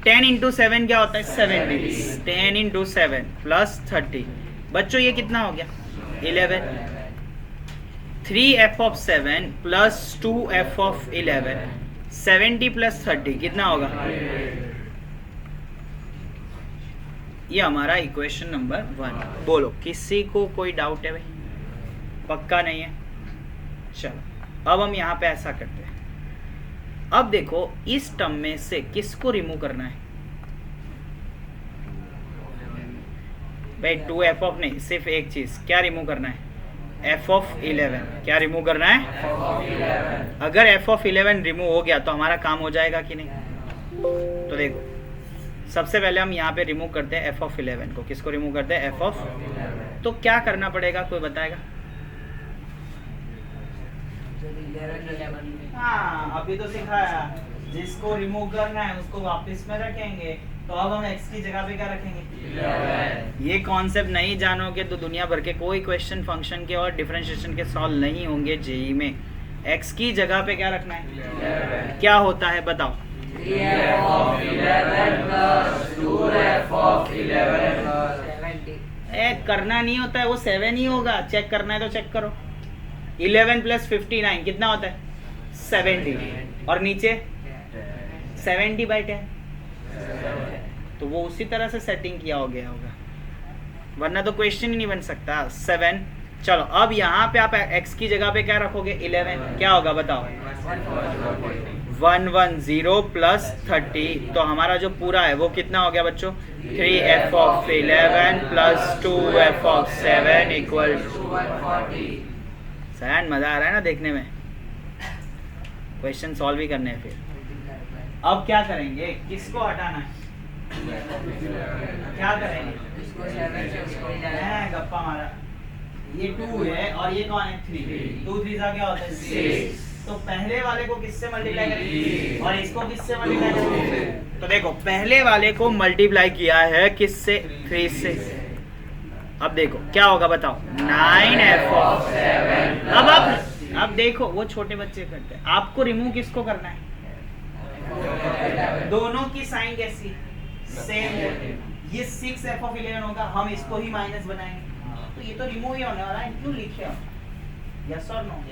10 × 7 क्या होता है 70, 10 × 7 + 30, बच्चों ये कितना हो गया 11, 3f(7) + 2f(11), 70 + 30 कितना होगा, ये हमारा इक्वेशन नंबर 1। बोलो किसी को कोई डाउट है भाई, पक्का नहीं है। चलो अब हम यहाँ पे ऐसा करते हैं, अब देखो इस टर्म में से किसको रिमूव करना है भाई, 2f नहीं, सिर्फ एक चीज क्या रिमूव करना है, f(11), क्या रिमूव करना है, अगर f(11) रिमूव हो गया तो हमारा काम हो जाएगा कि नहीं। तो देखो सबसे पहले हम यहाँ पे रिमूव करते हैं f(11) को, किसको रिमूव करते हैं f(11), तो क्या करना पड़ेगा कोई बताएगा। हाँ अभी तो सिखाया, जिसको रिमूव करना है उसको वापस में रखेंगे, तो अब हम x की जगह पे क्या रखेंगे, ये कॉन्सेप्ट नहीं जानोगे तो दुनिया भर के कोई क्वेश्चन फंक्शन के और डिफरेंशिएशन के सॉल्व नहीं होंगे जेई में। x की जगह पे क्या रखना है, क्या होता है बताओ, 3f(11) + 2f(11) करना नहीं होता है, वो 7 ही होगा, चेक करना है तो चेक करो। 11 + 59 कितना होता है 70, और नीचे 70/10, तो वो उसी तरह से सेटिंग किया हो गया होगा, वरना तो क्वेश्चन ही नहीं बन सकता। 7, चलो अब यहाँ पे आप x की जगह पे क्या रखोगे 11, क्या होगा बताओ, 110 + 30, तो हमारा जो पूरा है वो कितना हो गया बच्चों, 3f(11) + 2f(7) = सैन मजा आ रहा है ना देखने में, क्वेश्चन सॉल्व ही करने हैं। फिर अब क्या करेंगे, किसको हटाना है, क्या करेंगे, गप्पा मारा, ये 2 है और ये कौन है 3, 2 3 क्या होता है 6, तो पहले वाले को किससे मल्टीप्लाई करेंगे और इसको किससे मल्टीप्लाई करेंगे, तो देखो पहले वाले को मल्टीप्लाई किया है किससे 3 से, अब देखो क्या होगा बताओ 9f(7). अब देखो वो छोटे बच्चे करते हैं, आपको रिमूव किसको करना है, दोनों की साइन कैसी सेम है, ये 6f(11) होगा, हम इसको ही माइनस बनाएंगे, तो ये तो रिमूव ही होने वाला है, क्यों लिखे हो, यस और नो।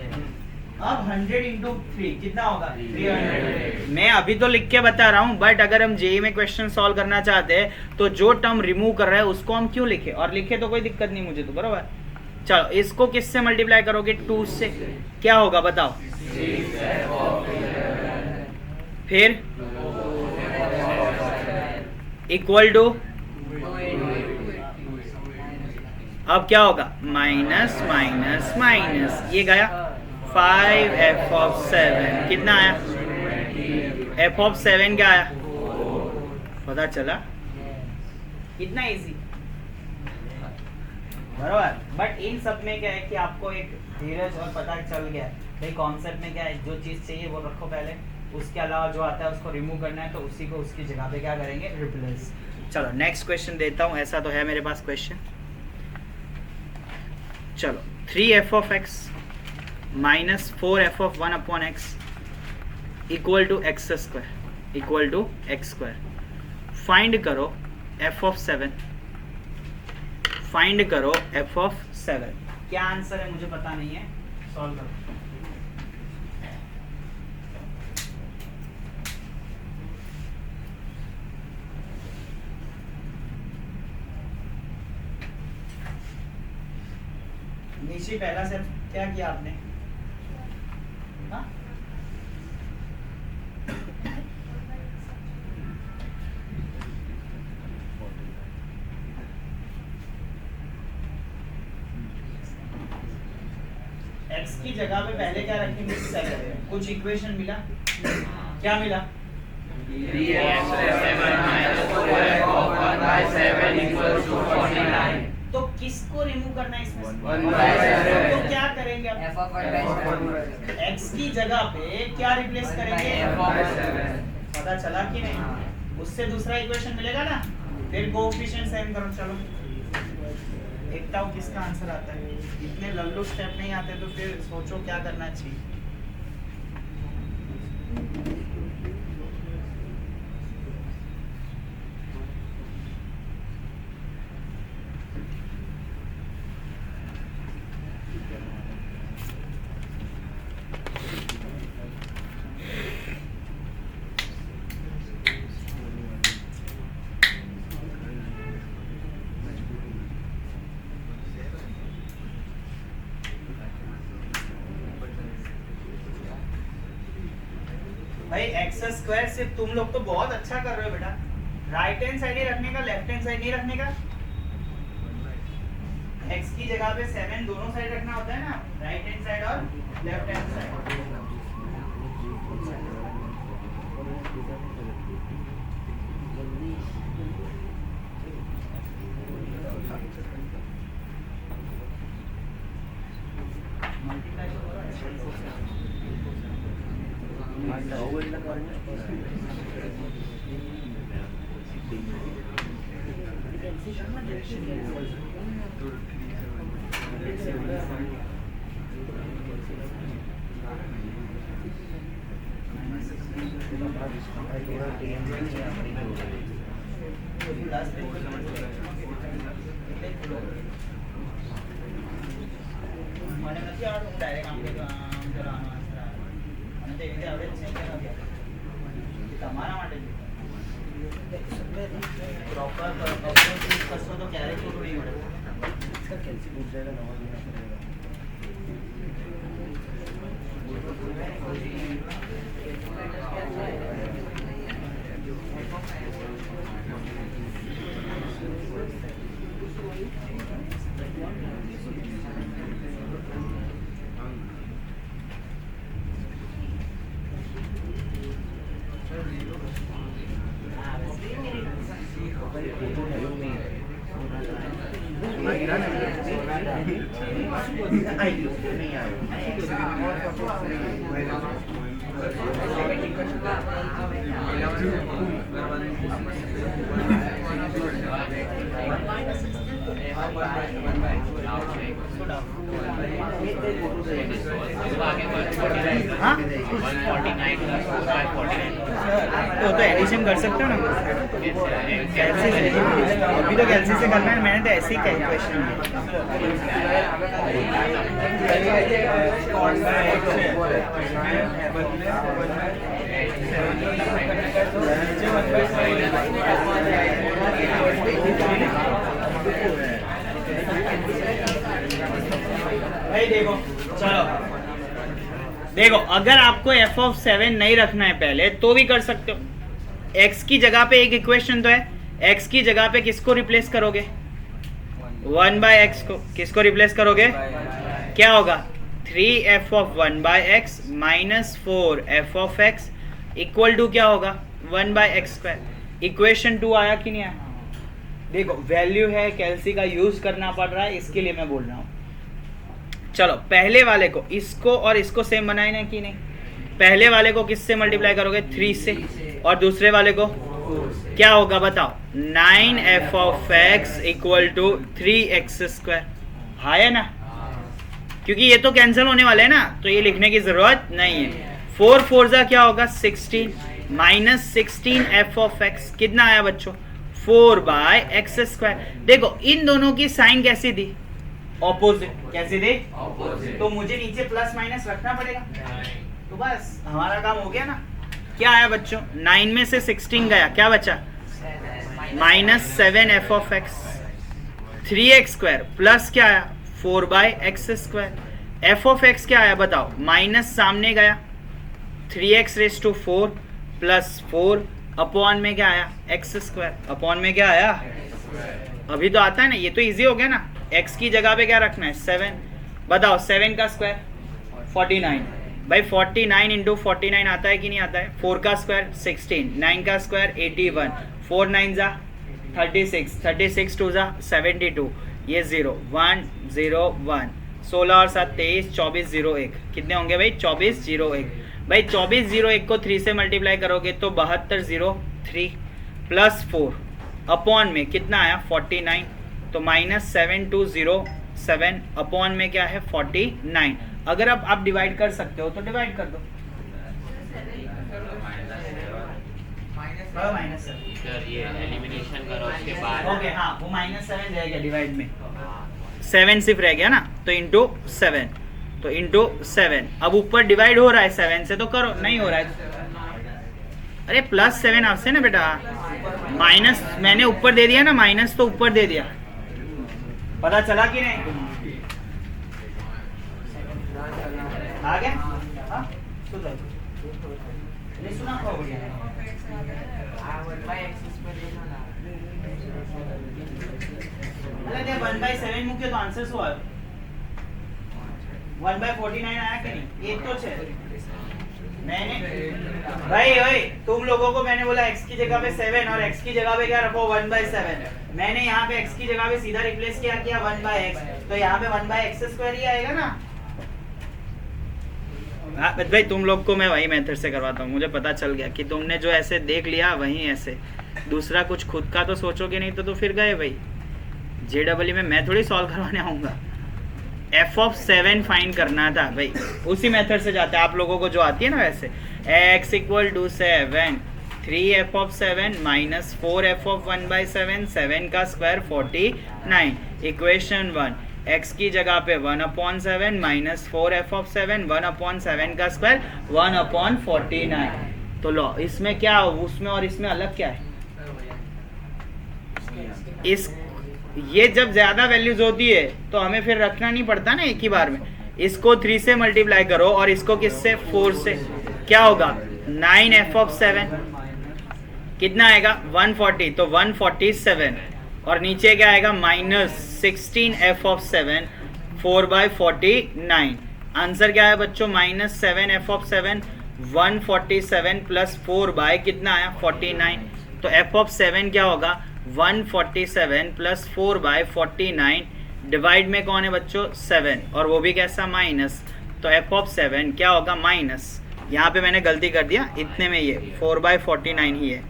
अब 100 × 3 कितना होगा 300। मैं अभी तो लिख के बता रहा हूँ, बट अगर हम जेई में क्वेश्चन सॉल्व करना चाहते हैं तो जो टर्म रिमूव कर रहे हैं उसको हम क्यों लिखे, और लिखे तो कोई दिक्कत नहीं मुझे तो, बरोबर। चलो इसको किससे मल्टीप्लाई करोगे 2 से, क्या होगा बताओ, फिर इक्वल टू, अब क्या होगा माइनस माइनस माइनस, ये गया 5f(7) कितना आया, f(7) क्या आया पता चला, कितना इजी, बराबर। बट इन सब में क्या है कि आपको एक धीरज और पता चल गया भाई कॉन्सेप्ट में क्या है, जो चीज़ चाहिए वो रखो पहले, उसके अलावा जो आता है उसको रिमूव करना है, तो उसी को उसकी जगह पे क्या करेंगे रिप्लेस। चलो नेक्स्ट क्वेश्चन देता हूँ, ऐसा तो है मेरे पास क्वेश्चन, चलो 3f(x) - 4f(1)(x) = x² फाइंड करो f(7), फाइंड करो f(7), क्या आंसर है मुझे पता नहीं है, सॉल्व करो। नीचे पहला स्टेप क्या किया आपने, हाँ? x की जगह पे पहले क्या रखेंगे 7, कुछ इक्वेशन मिला, क्या मिला 3f(7) - 4f(1)/7 = 49। तो किसको रिमूव करना है इसमें से? 1/7। तो क्या करेंगे अब? x की जगह पे क्या रिप्लेस करेंगे? पता चला कि नहीं? उससे दूसरा इक्वेशन मिलेगा ना, फिर कोएफिशिएंट सेम करो। चलो देखता हूँ किसका आंसर आता है। इतने लल्लू स्टेप नहीं आते तो फिर सोचो क्या करना चाहिए। भाई एक्स स्क्वायर सिर्फ तुम लोग तो बहुत अच्छा कर रहे हो बेटा, राइट हैंड साइड ही रखने का, लेफ्ट हैंड साइड नहीं रखने का। x की जगह पे 7 दोनों साइड रखना होता है ना, राइट हैंड साइड और लेफ्ट हैंड साइड। મને નથી આવડતું, હું ડાયરેક્ટ આમ કહેતો આમ કરો આમ આન્સર આવે, મને તો એવી રીતે આવડે જ છે કે નથી આવડતું. તમારા માટે પ્રોપર અપ્રોચ કરશો તો ક્યારેય ખોટું નહીં મળે. तो एडिशन कर सकते हो ना कैलसी से, अभी तो कैलसी से करना है, मैंने तो ऐसे ही कैलकुलेशन भाई देखो, चलो देखो, अगर आपको f(7) नहीं रखना है पहले तो भी कर सकते हो। x की जगह पे एक इक्वेशन तो है, x की जगह पे किसको रिप्लेस करोगे? 1/x को। किसको रिप्लेस करोगे? क्या होगा? 3f(1/x) minus 4f(x) equal to क्या होगा? 1/x²। इक्वेशन 2 आया कि नहीं आया? देखो वैल्यू है, कैलसी का यूज करना पड़ रहा है, इसके लिए मैं बोल रहा हूँ। चलो पहले वाले को, इसको और इसको सेम बनाए ना कि नहीं? पहले वाले को किससे मल्टीप्लाई करोगे? 3 से। और दूसरे वाले को क्या होगा बताओ? 9f(x) equal to 3x²। हाँ है ना? क्योंकि ये तो कैंसिल होने वाले हैं ना, तो ये लिखने की जरूरत नहीं है। 4 4 जा क्या होगा? 16 माइनस 16f(x) कितना आया बच्चों? 4/x²। देखो इन दोनों की साइन कैसी दी? ऑपोजिट। कैसे दे? ऑपोजिट। तो मुझे नीचे प्लस माइनस रखना पड़ेगा, तो बस हमारा काम हो गया ना। क्या आया बच्चों? 9 में से 16 गया, क्या बचा? माइनस 7f(x), 3x² प्लस क्या आया? 4/x²। f(x) क्या आया बताओ? माइनस सामने गया, 3x⁴ प्लस 4 अपॉन में क्या आया? x²। अपॉन में क्या आया? अभी तो आता है ना, ये तो इजी हो गया ना। x की जगह पे क्या रखना है? 7। बताओ 7 का स्क्वायर 49। भाई 49 इंटू 49 आता है कि नहीं आता है? 4 का स्क्वायर 16, 9 का स्क्वायर 81, 4 9 जा 36, 36 2 जा 72, ये 0 1 0 1, 16 और 7 23, 24 0 1, कितने होंगे भाई? 24 0 1। भाई 24 0 1 को 3 से मल्टीप्लाई करोगे तो 72 0 3 प्लस 4 अपॉन में कितना आया? 49, तो माइनस 7207 अपॉन में क्या है? 49। अगर अब आप डिवाइड कर सकते हो तो डिवाइड कर दो। ये एलिमिनेशन करो उसके बाद। ओके हाँ, वो -7 रह गया डिवाइड में, 7 सिर्फ रह गया ना, तो इंटू 7, तो इंटू 7। अब ऊपर डिवाइड हो रहा है 7 से, तो करो। नहीं हो रहा है, अरे +7 आपसे ना बेटा, माइनस मैंने ऊपर दे दिया ना, माइनस तो ऊपर दे दिया। पता चला कि नहीं? आ गया? नहीं सुना होगा बढ़िया है। मतलब ये 1/7 મૂક્યો તો આન્સર શું આવ્યો? 1/49 आया कि नहीं? ये तो है। मैंने भाई ओए तुम लोगों को मैंने बोला x की जगह पे 7 और x की जगह पे क्या रखो 1/7। मैंने यहाँ पे x की जगह पे सीधा रिप्लेस किया 1/x, तो यहाँ पे 1/x² ही आएगा ना। हाँ भाई तुम लोग को मैं वही मेथड से करवाता हूँ। मुझे पता चल गया कि तुमने जो ऐसे देख लिया वही ऐसे, दूसरा कुछ खुद का तो सोचोगे नहीं तो फिर गए भाई। JEE में मैं थोड़ी सॉल्व करवाने आऊँगा। f(7) फाइंड करना था भाई, उसी मेथड से जाते हैं आप लोगों को जो आती है ना वैसे। x = 7, 3f(7) - 4f(1/7), 7 का स्क्वायर 49। इक्वेशन 1, x की जगह पे 1/7 - 4f(7), 1/7 का स्क्वायर 1/49। तो लो इसमें क्या उसमें और इसमें अलग क्या है? इस ये जब ज्यादा वैल्यूज होती है तो हमें फिर रखना नहीं पड़ता ना एक ही बार में। इसको 3 से मल्टीप्लाई करो और इसको किससे 4 से, क्या होगा 9f(7) कितना आएगा 140, तो 147 और नीचे क्या आएगा -16f(7), 4/49। आंसर क्या है बच्चों -7f(7), 147 + 4 कितना आया 49। तो f(7) क्या होगा 147 + 4/49। डिवाइड में कौन है बच्चों 7, और वो भी कैसा माइनस। तो f(7) क्या होगा माइनस, यहाँ पे मैंने गलती कर दिया इतने में, ये 4/49 ही है।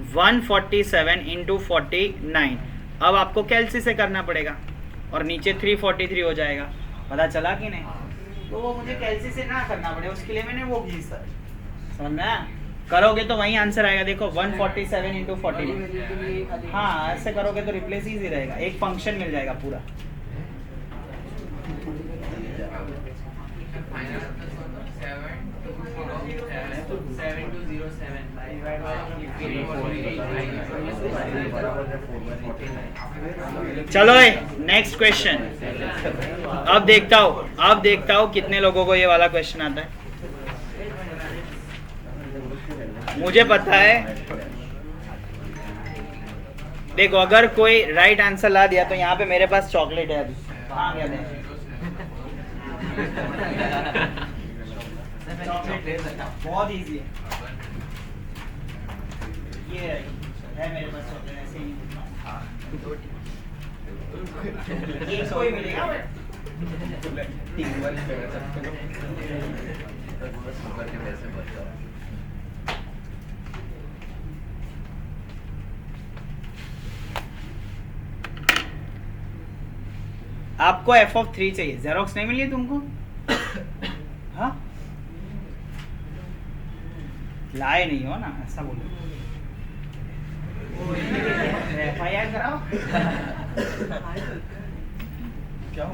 147 × 49। अब आपको कैलसी से करना पड़ेगा और नीचे 343 हो जाएगा। पता चला कि नहीं? तो वो मुझे कैलसी से ना करना पड़े उसके लिए मैंने वो की सर, समझ में आया? करोगे तो वही आंसर आएगा। देखो 147 × 49। हाँ ऐसे करोगे तो रिप्लेस इजी रहेगा, एक फंक्शन मिल जाएगा पूरा। चलो नेक्स्ट क्वेश्चन। अब देखता हूँ कितने लोगों को ये वाला क्वेश्चन आता है। मुझे पता है, देखो अगर कोई राइट आंसर ला दिया तो यहाँ पे मेरे पास चॉकलेट है अभी। हाँ क्या दे? चॉकलेट ले सकता, बहुत इजी है ये है मेरे पास चॉकलेट, ऐसे ही एक कोई मिलेगा। आपको f(3) चाहिए, जेरोक्स नहीं मिली तुमको? हाँ लाए नहीं हो ना, ऐसा बोलो। FIR कराओ। क्या हो?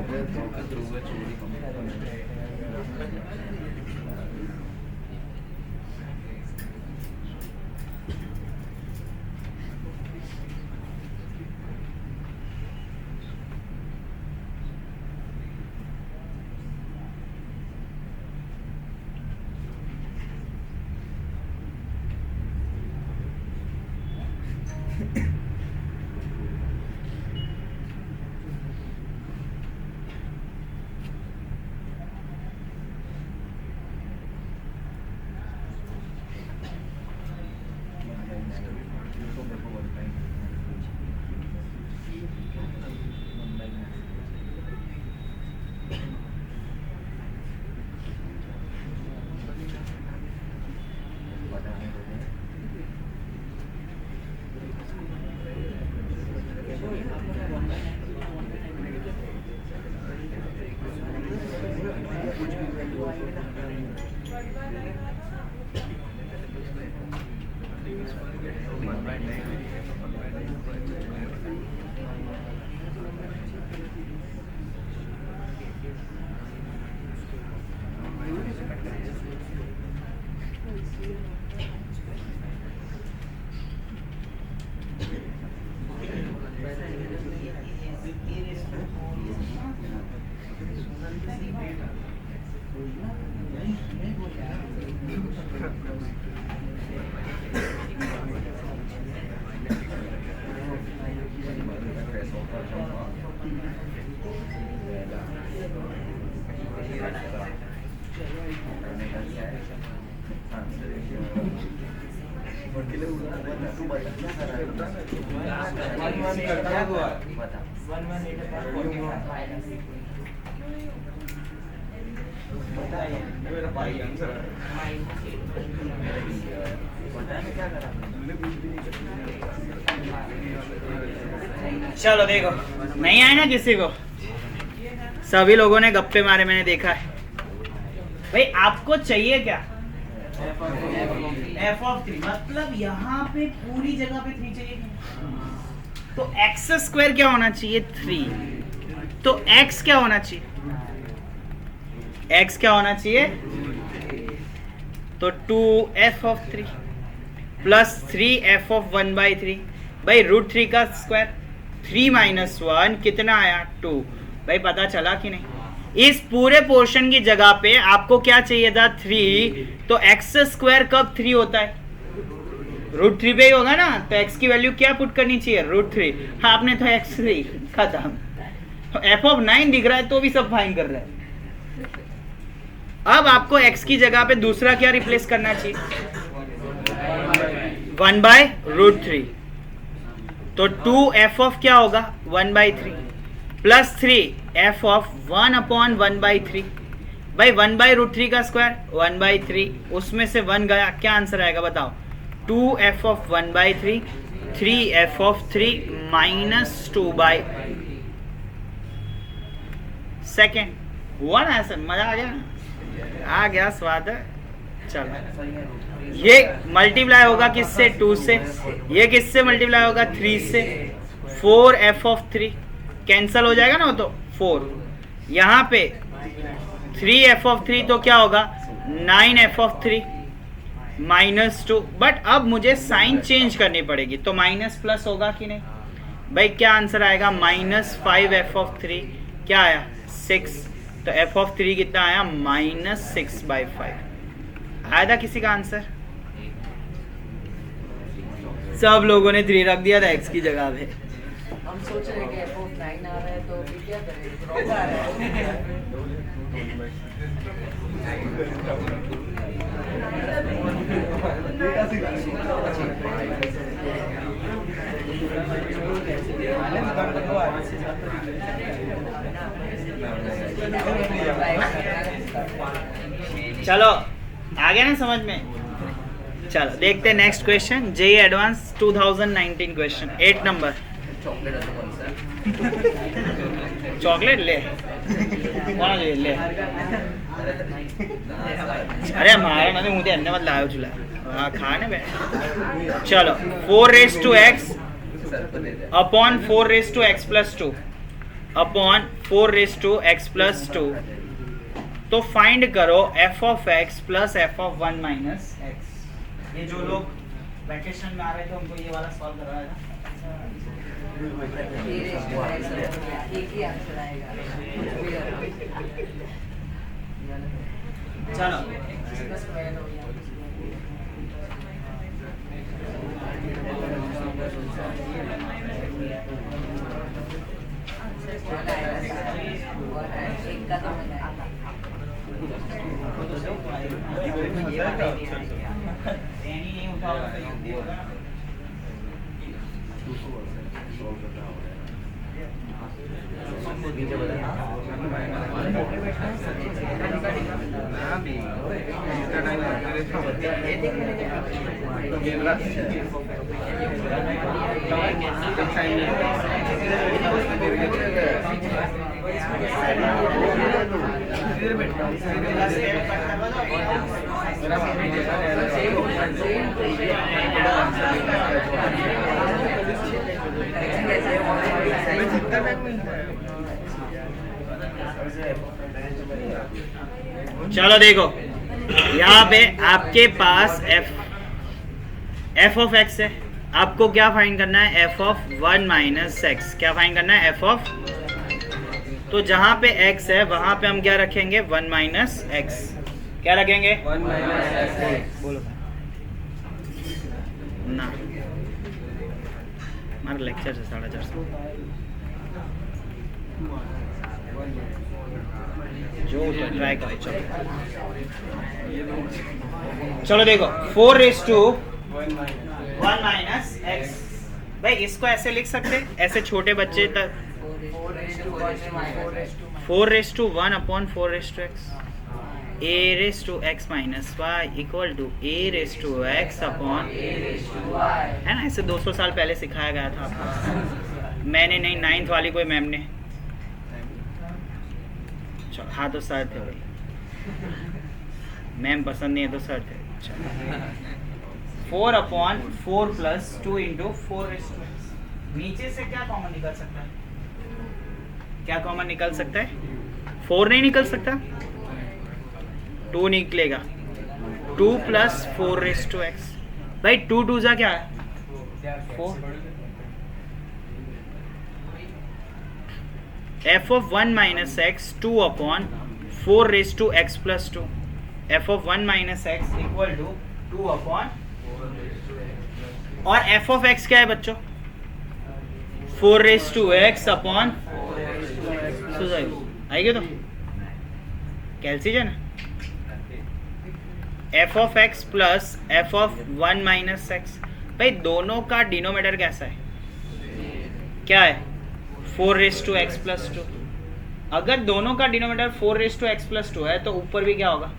चलो देखो, नहीं आया ना किसी को? सभी लोगों ने गप्पे मारे, मैंने देखा है। भाई आपको चाहिए क्या? f ऑफ 3, मतलब यहाँ पे पूरी जगह पे 3 चाहिए। तो एक्स स्क्वायर क्या होना चाहिए? 3। तो x क्या होना चाहिए? x क्या होना चाहिए? तो 2f of 3 plus 3f of 1/3। भाई √3 का स्क्वायर 3 माइनस 1 कितना आया? 2। भाई पता चला कि नहीं? इस पूरे पोर्शन की जगह पे आपको क्या चाहिए था? 3। तो एक्स स्क्वायर कब 3 होता है? √3 पे ही होगा ना। तो x की वैल्यू क्या पुट करनी चाहिए? √3। हाँ, आपने तो x3 खत्म। तो f ऑफ 9 दिख रहा है तो भी सब फाइन कर रहा है। अब आपको x की जगह पे दूसरा क्या रिप्लेस करना चाहिए? 1/√3। तो 2f ऑफ क्या होगा? 1/3 प्लस 3f ऑफ 1/1/3। भाई 1/√3 का स्क्वायर 1/3, उसमें से 1 गया, क्या आंसर आएगा बताओ? 2f of 1/3, 3f of 3 minus 2/2। 1 answer. मजा आ गया? आ गया स्वाद। चलो, ये मल्टीप्लाई होगा किससे? 2 से। ये किससे मल्टीप्लाई होगा? 3 से। 4f ऑफ 3 कैंसल हो जाएगा ना, तो 4। यहाँ पे 3f ऑफ 3 तो क्या होगा? 9f of 3 minus 2। बट अब मुझे साइन चेंज करनी पड़ेगी, तो माइनस प्लस होगा कि नहीं? भाई क्या आंसर आएगा? -5f ऑफ 3 क्या आया? 6। तो f ऑफ 3 कितना आया? -6/5। आया था किसी का आंसर? सब लोगों ने 3 रख दिया था x की जगह पे। हम सोच रहे हैं कि f ऑफ 9 आ रहा है तो फिर क्या करें? रॉन्ग आ रहा चलो आ गया ना समझ में? चलो देखते हैं next question. JEE advance 2019 question 8 number. Chocolate ले कौन ले? अरे मारा ना मुझे अन्य मत लायो चूल्हा। हाँ खाने में। चलो 4x upon 4x plus 2 upon 4x plus 2। तो फाइंड करो f of x plus f of 1 minus x। ये जो लोग वैकेशन में आ रहे थे उनको ये वाला सॉल्व करवाएगा। एक ही आंसर आएगा। चलो एक का तो नहीं उठाओ। चलो देखो यहाँ पे आपके पास f ऑफ x है। आपको क्या फाइंड करना है? f of 1 minus x। क्या फाइंड करना है? f of. तो जहाँ पे x है वहां पे हम क्या रखेंगे? 1 माइनस x। क्या रखेंगे? 1 माइनस x। बोलो ना, हमारा लेक्चर है 450। जो ट्राई करो। चलो चलो देखो 4 रेस टू 1 माइनस एक्स। भाई इसको ऐसे लिख सकते हैं, ऐसे छोटे बच्चे तक 4:1 upon 4:x a raised to x minus y equal to a raised to x upon, है ना, इसे 200 साल पहले सिखाया गया था आपको। मैंने नहीं, 9th वाली कोई मैम ने। चलो हाँ, तो सर थे भाई, मैम पसंद नहीं है तो सर थे। चलो 4/4 प्लस 2 इंटू 4:x। नीचे से क्या कॉमन निकल सकता है? क्या कॉमन निकल सकता है? 4 नहीं निकल सकता, 2 निकलेगा। 2 प्लस 4:x। भाई 2 2 जा क्या है? 4। f of 1 minus x 2 upon 4:x plus 2। f of 1 minus x equal to 2 upon, और f of x क्या है बच्चों? 4:x अपॉन, आएगी तो कैल्सीजन है। f of x plus f of 1 minus x। भाई दोनों का डिनोमिनेटर कैसा है? क्या है? 4:x plus 2। अगर दोनों का डिनोमिनेटर 4:x plus 2 है तो ऊपर भी क्या होगा?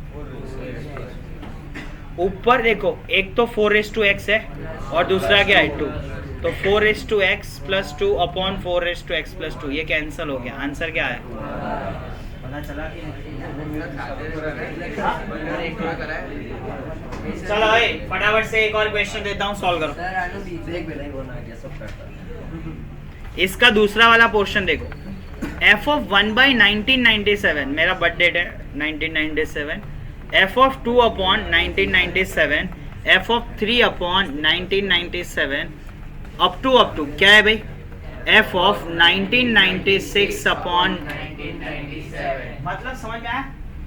ऊपर देखो, एक तो 4:x है और दूसरा क्या है? 2। तो 4:x plus 2 upon 4:x plus 2, ये कैंसिल हो गया। आंसर क्या है? पता चला कि चलो भाई फटाफट से एक और क्वेश्चन देता हूँ, सॉल्व करो। इसका दूसरा वाला पोर्शन देखो। f of 1/1997, मेरा बर्थ डेट है 1997। f of 2 upon 1997, f of 3 upon 1997 up to क्या है भाई? f of 1996 upon 1997। मतलब समझ में आया?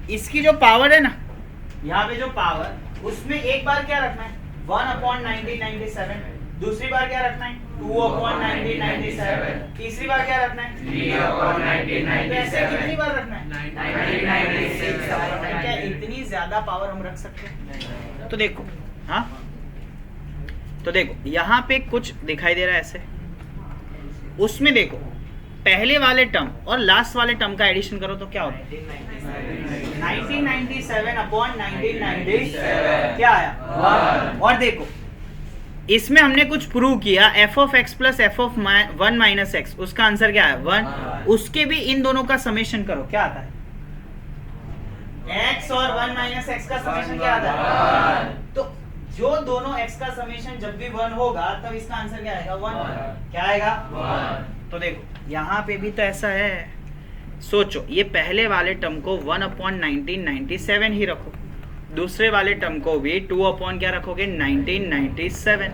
इसकी जो पावर है ना, यहाँ पे जो पावर, उसमें एक बार क्या रखना है? 1 upon 1997। दूसरी बार क्या रखना है? 2 upon 1997। तीसरी बार क्या रखना है? 3 upon 1997। कितनी बार रखना है? 1996। क्या इतनी ज्यादा पावर हम रख सकते हैं? तो देखो, हाँ तो देखो यहाँ पे कुछ दिखाई दे रहा है ऐसे, उसमें देखो पहले वाले टर्म और लास्ट वाले टर्म का एडिशन करो तो क्या होगा? 1997 अपॉन 1997 क्या आया? और देखो इसमें हमने कुछ प्रूव किया, f of x plus f of 1 minus x, उसका आंसर क्या है? 1। उसके भी इन दोनों का समेशन करो, क्या आता है? x और 1 माइनस x का समेशन क्या आता है? तो जो दोनों x का समेशन जब भी 1 होगा तब इसका आंसर क्या आएगा? 1। क्या आएगा? 1। तो देखो यहाँ पे भी तो ऐसा है। सोचो, ये पहले वाले टर्म को 1 अपॉन 1997 ही रखो, दूसरे वाले टर्म को भी 2 अपॉन क्या रखोगे? 1997।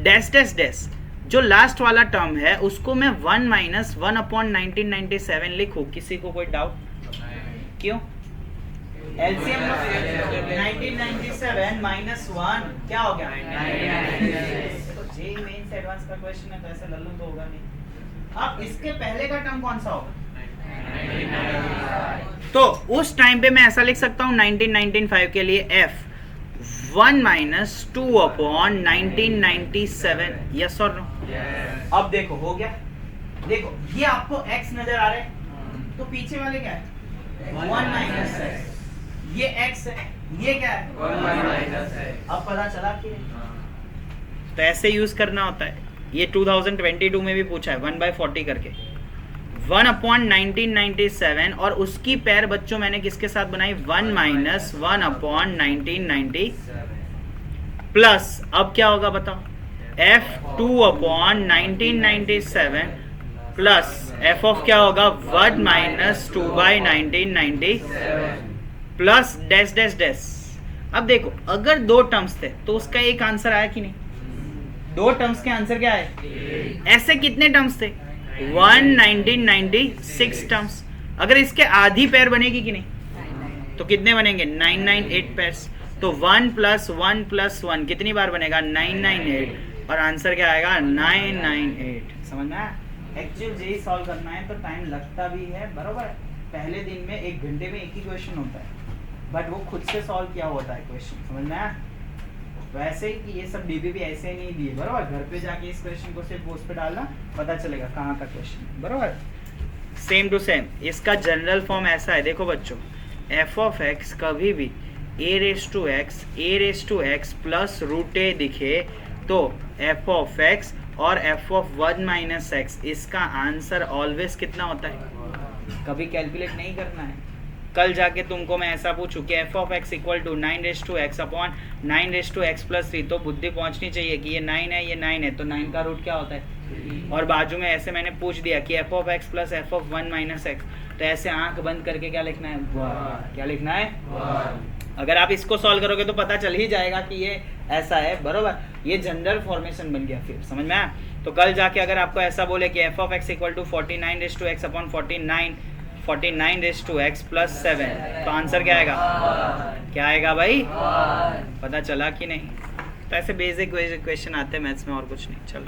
डैश डैश डैश, जो लास्ट वाला टर्म है उसको मैं 1 माइनस 1 अपॉन 1997 लिखूं, किसी को कोई डाउट? क्यों? एलसीएम 1997 माइनस 1 क्या हो गया? 1996। तो जे मेंस एडवांस का क्वेश्चन है तो ऐसे लल्लू तो होगा नहीं। अब इसके पहले का टर्म कौन सा होगा? तो उस टाइम पे मैं ऐसा लिख सकता हूँ 1995 के लिए f 1 माइनस 2 अपॉन 1997। यस और नो? अब देखो हो गया। देखो ये आपको x नजर आ रहा है, तो पीछे वाले क्या है? 1 माइनस है, ये x है, ये क्या है? 1 माइनस है। अब पता चला कि तो ऐसे यूज करना होता है। ये 2022 में भी पूछा है 1/40 करके। 1 अपॉन 1997 और उसकी पैर बच्चों मैंने किसके साथ बनाई? 1 माइनस 1 अपॉन 1990 प्लस, अब क्या होगा बताओ? f 2 upon 1997 plus f of क्या होगा? 1 minus 2/1990 plus dash dash dash. अब देखो अगर दो टर्म्स थे तो उसका एक आंसर आया कि नहीं? दो टर्म्स के आंसर क्या है? ऐसे कितने टर्म्स थे? 1996 टर्म्स। अगर इसके आधी पैर बनेगी कि नहीं? तो कितने बनेंगे? 998 पैर्स। तो 1 प्लस 1 प्लस 1 कितनी बार बनेगा? 998। और आंसर क्या आएगा? 998। समझ में आया? एक्चुअल जेई सॉल्व करना है तो टाइम लगता भी है, बरोबर है। पहले दिन में 1 घंटे में एक ही क्वेश्चन होता है, बट वो खुद से सॉल्व किया होता है क्वेश्चन। समझ में आया? वैसे ही कि ये सब डीबीबी ऐसे ही नहीं दिए, बरोबर। घर पे जाके इस क्वेश्चन को सिर्फ उस पे डालना, पता चलेगा कहाँ का क्वेश्चन है, बरोबर। सेम टू सेम इसका जनरल फॉर्म ऐसा है, देखो बच्चों, एफ ऑफ एक्स कभी भी a raise to x plus root a दिखे तो एफ ऑफ एक्स और एफ ऑफ 1 माइनस एक्स, इसका आंसर ऑलवेज कितना होता है, कभी कैलकुलेट नहीं करना है। कल जाके तुमको मैं ऐसा पूछूं कि f of x equal to 9 raise to x upon 9 raise to x plus 3, तो बुद्धि पहुंचनी चाहिए कि ये 9 है, ये 9 है, तो 9 का रूट क्या होता है। और बाजू में ऐसे मैंने पूछ दिया कि f of x plus f of 1 minus x, तो ऐसे आंख बंद करके क्या लिखना है, 1। क्या लिखना है, अगर आप इसको सॉल्व करोगे तो पता चल ही जाएगा कि ये ऐसा है, बरोबर। ये जनरल फॉर्मेशन बन गया, फिर समझ में आया। तो कल जाके अगर आपको ऐसा बोले कि f of x equal to 49 raise to x upon 49 raise to x plus 7, तो आंसर क्या आएगा, क्या आएगा भाई, पता चला कि नहीं। तो ऐसे बेसिक क्वेश्चन आते हैं मैथ्स में, और कुछ नहीं। चलो